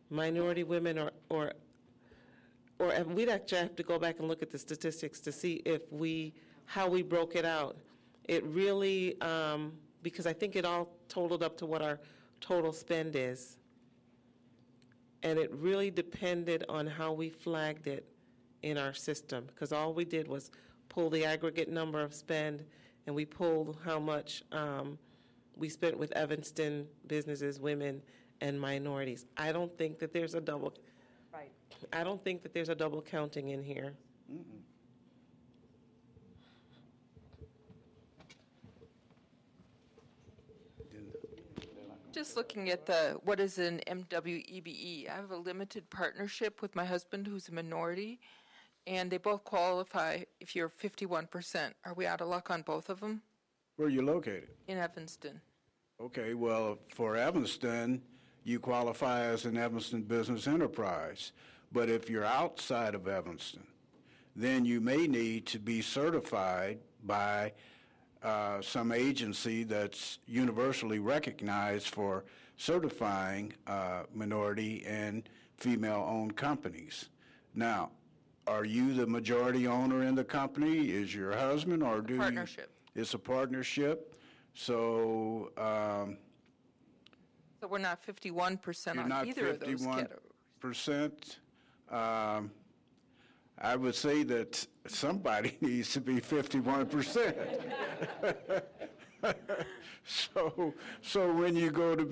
minority women or we'd actually have to go back and look at the statistics to see how we broke it out. It really, because I think it all totaled up to what our total spend is. And it really depended on how we flagged it in our system, because all we did was pull the aggregate number of spend, and we pulled how much we spent with Evanston businesses, women, and minorities. I don't think that there's a double. Right. I don't think that there's a double counting in here. Just looking at what is an MWEBE. I have a limited partnership with my husband who's a minority, and they both qualify if you're 51%. Are we out of luck on both of them? Where are you located? In Evanston. Okay, well, for Evanston, you qualify as an Evanston business enterprise. But if you're outside of Evanston, then you may need to be certified by some agency that's universally recognized for certifying minority and female-owned companies. Now, are you the majority owner in the company? Is your husband, or do partnership. It's a partnership. So So we're not 51% you're on not either of those categories. 51%. I would say that somebody needs to be 51%. So when you go to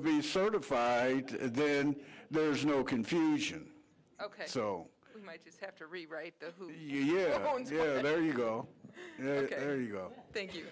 be certified, then there's no confusion. Okay. So we might just have to rewrite the who. yeah, owns yeah, what. there you go. Yeah, Okay. There you go. Thank you.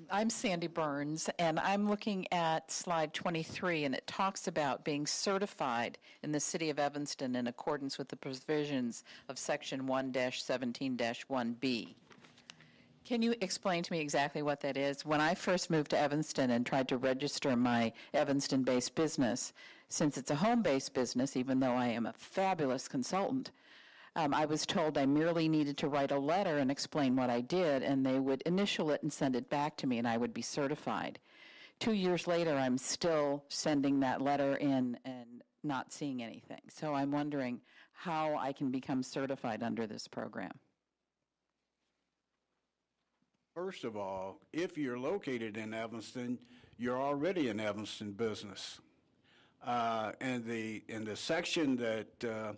I'm Sandy Burns, and I'm looking at slide 23, and it talks about being certified in the City of Evanston in accordance with the provisions of Section 1-17-1B. Can you explain to me exactly what that is? When I first moved to Evanston and tried to register my Evanston-based business, since it's a home-based business, even though I am a fabulous consultant, I was told I merely needed to write a letter and explain what I did, and they would initial it and send it back to me, and I would be certified. 2 years later, I'm still sending that letter in and not seeing anything. So I'm wondering how I can become certified under this program. First of all, if you're located in Evanston, you're already an Evanston business. And the section that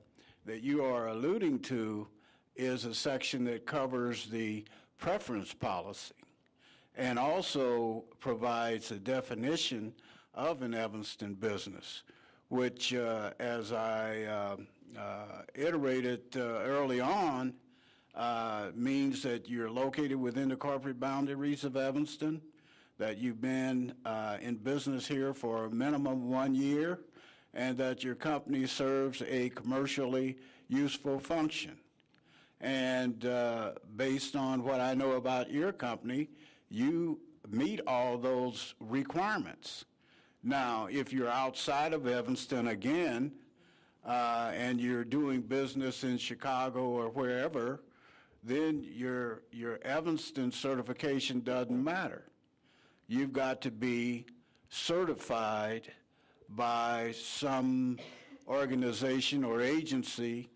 you are alluding to is a section that covers the preference policy and also provides a definition of an Evanston business, which, as I iterated early on, means that you're located within the corporate boundaries of Evanston, that you've been in business here for a minimum 1 year, and that your company serves a commercially useful function. And based on what I know about your company, you meet all those requirements. Now, if you're outside of Evanston again, and you're doing business in Chicago or wherever, then your Evanston certification doesn't matter. You've got to be certified by some organization or agency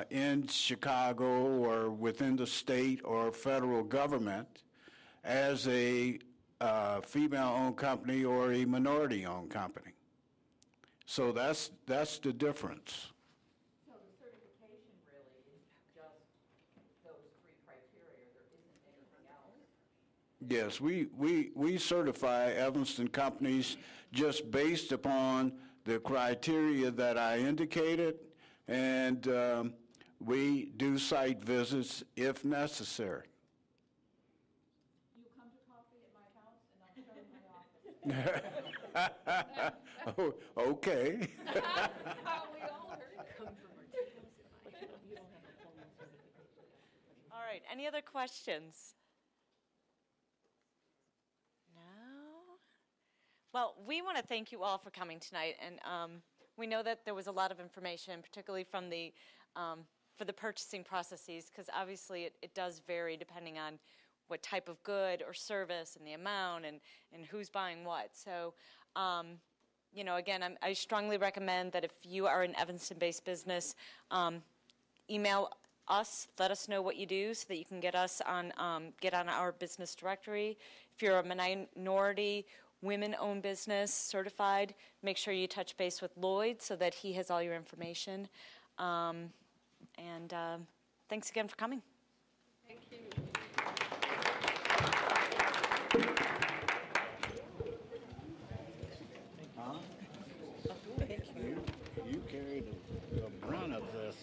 in Chicago or within the state or federal government as a female-owned company or a minority-owned company. So that's the difference. So the certification really is just those three criteria. There isn't anything else. Yes, we certify Evanston companies just based upon the criteria that I indicated, and we do site visits if necessary. You come to coffee at my house, and I'll show you my office. Oh, okay. We all heard it. All right, any other questions? No? Well, we want to thank you all for coming tonight, and we know that there was a lot of information, particularly from the for the purchasing processes, because obviously it does vary depending on what type of good or service and the amount and who's buying what. So, you know, again, I strongly recommend that if you are an Evanston-based business, email us, let us know what you do so that you can get us on our business directory. If you're a minority, women-owned business certified, make sure you touch base with Lloyd so that he has all your information. And thanks again for coming. Thank you. Thank you. you carry the brunt of this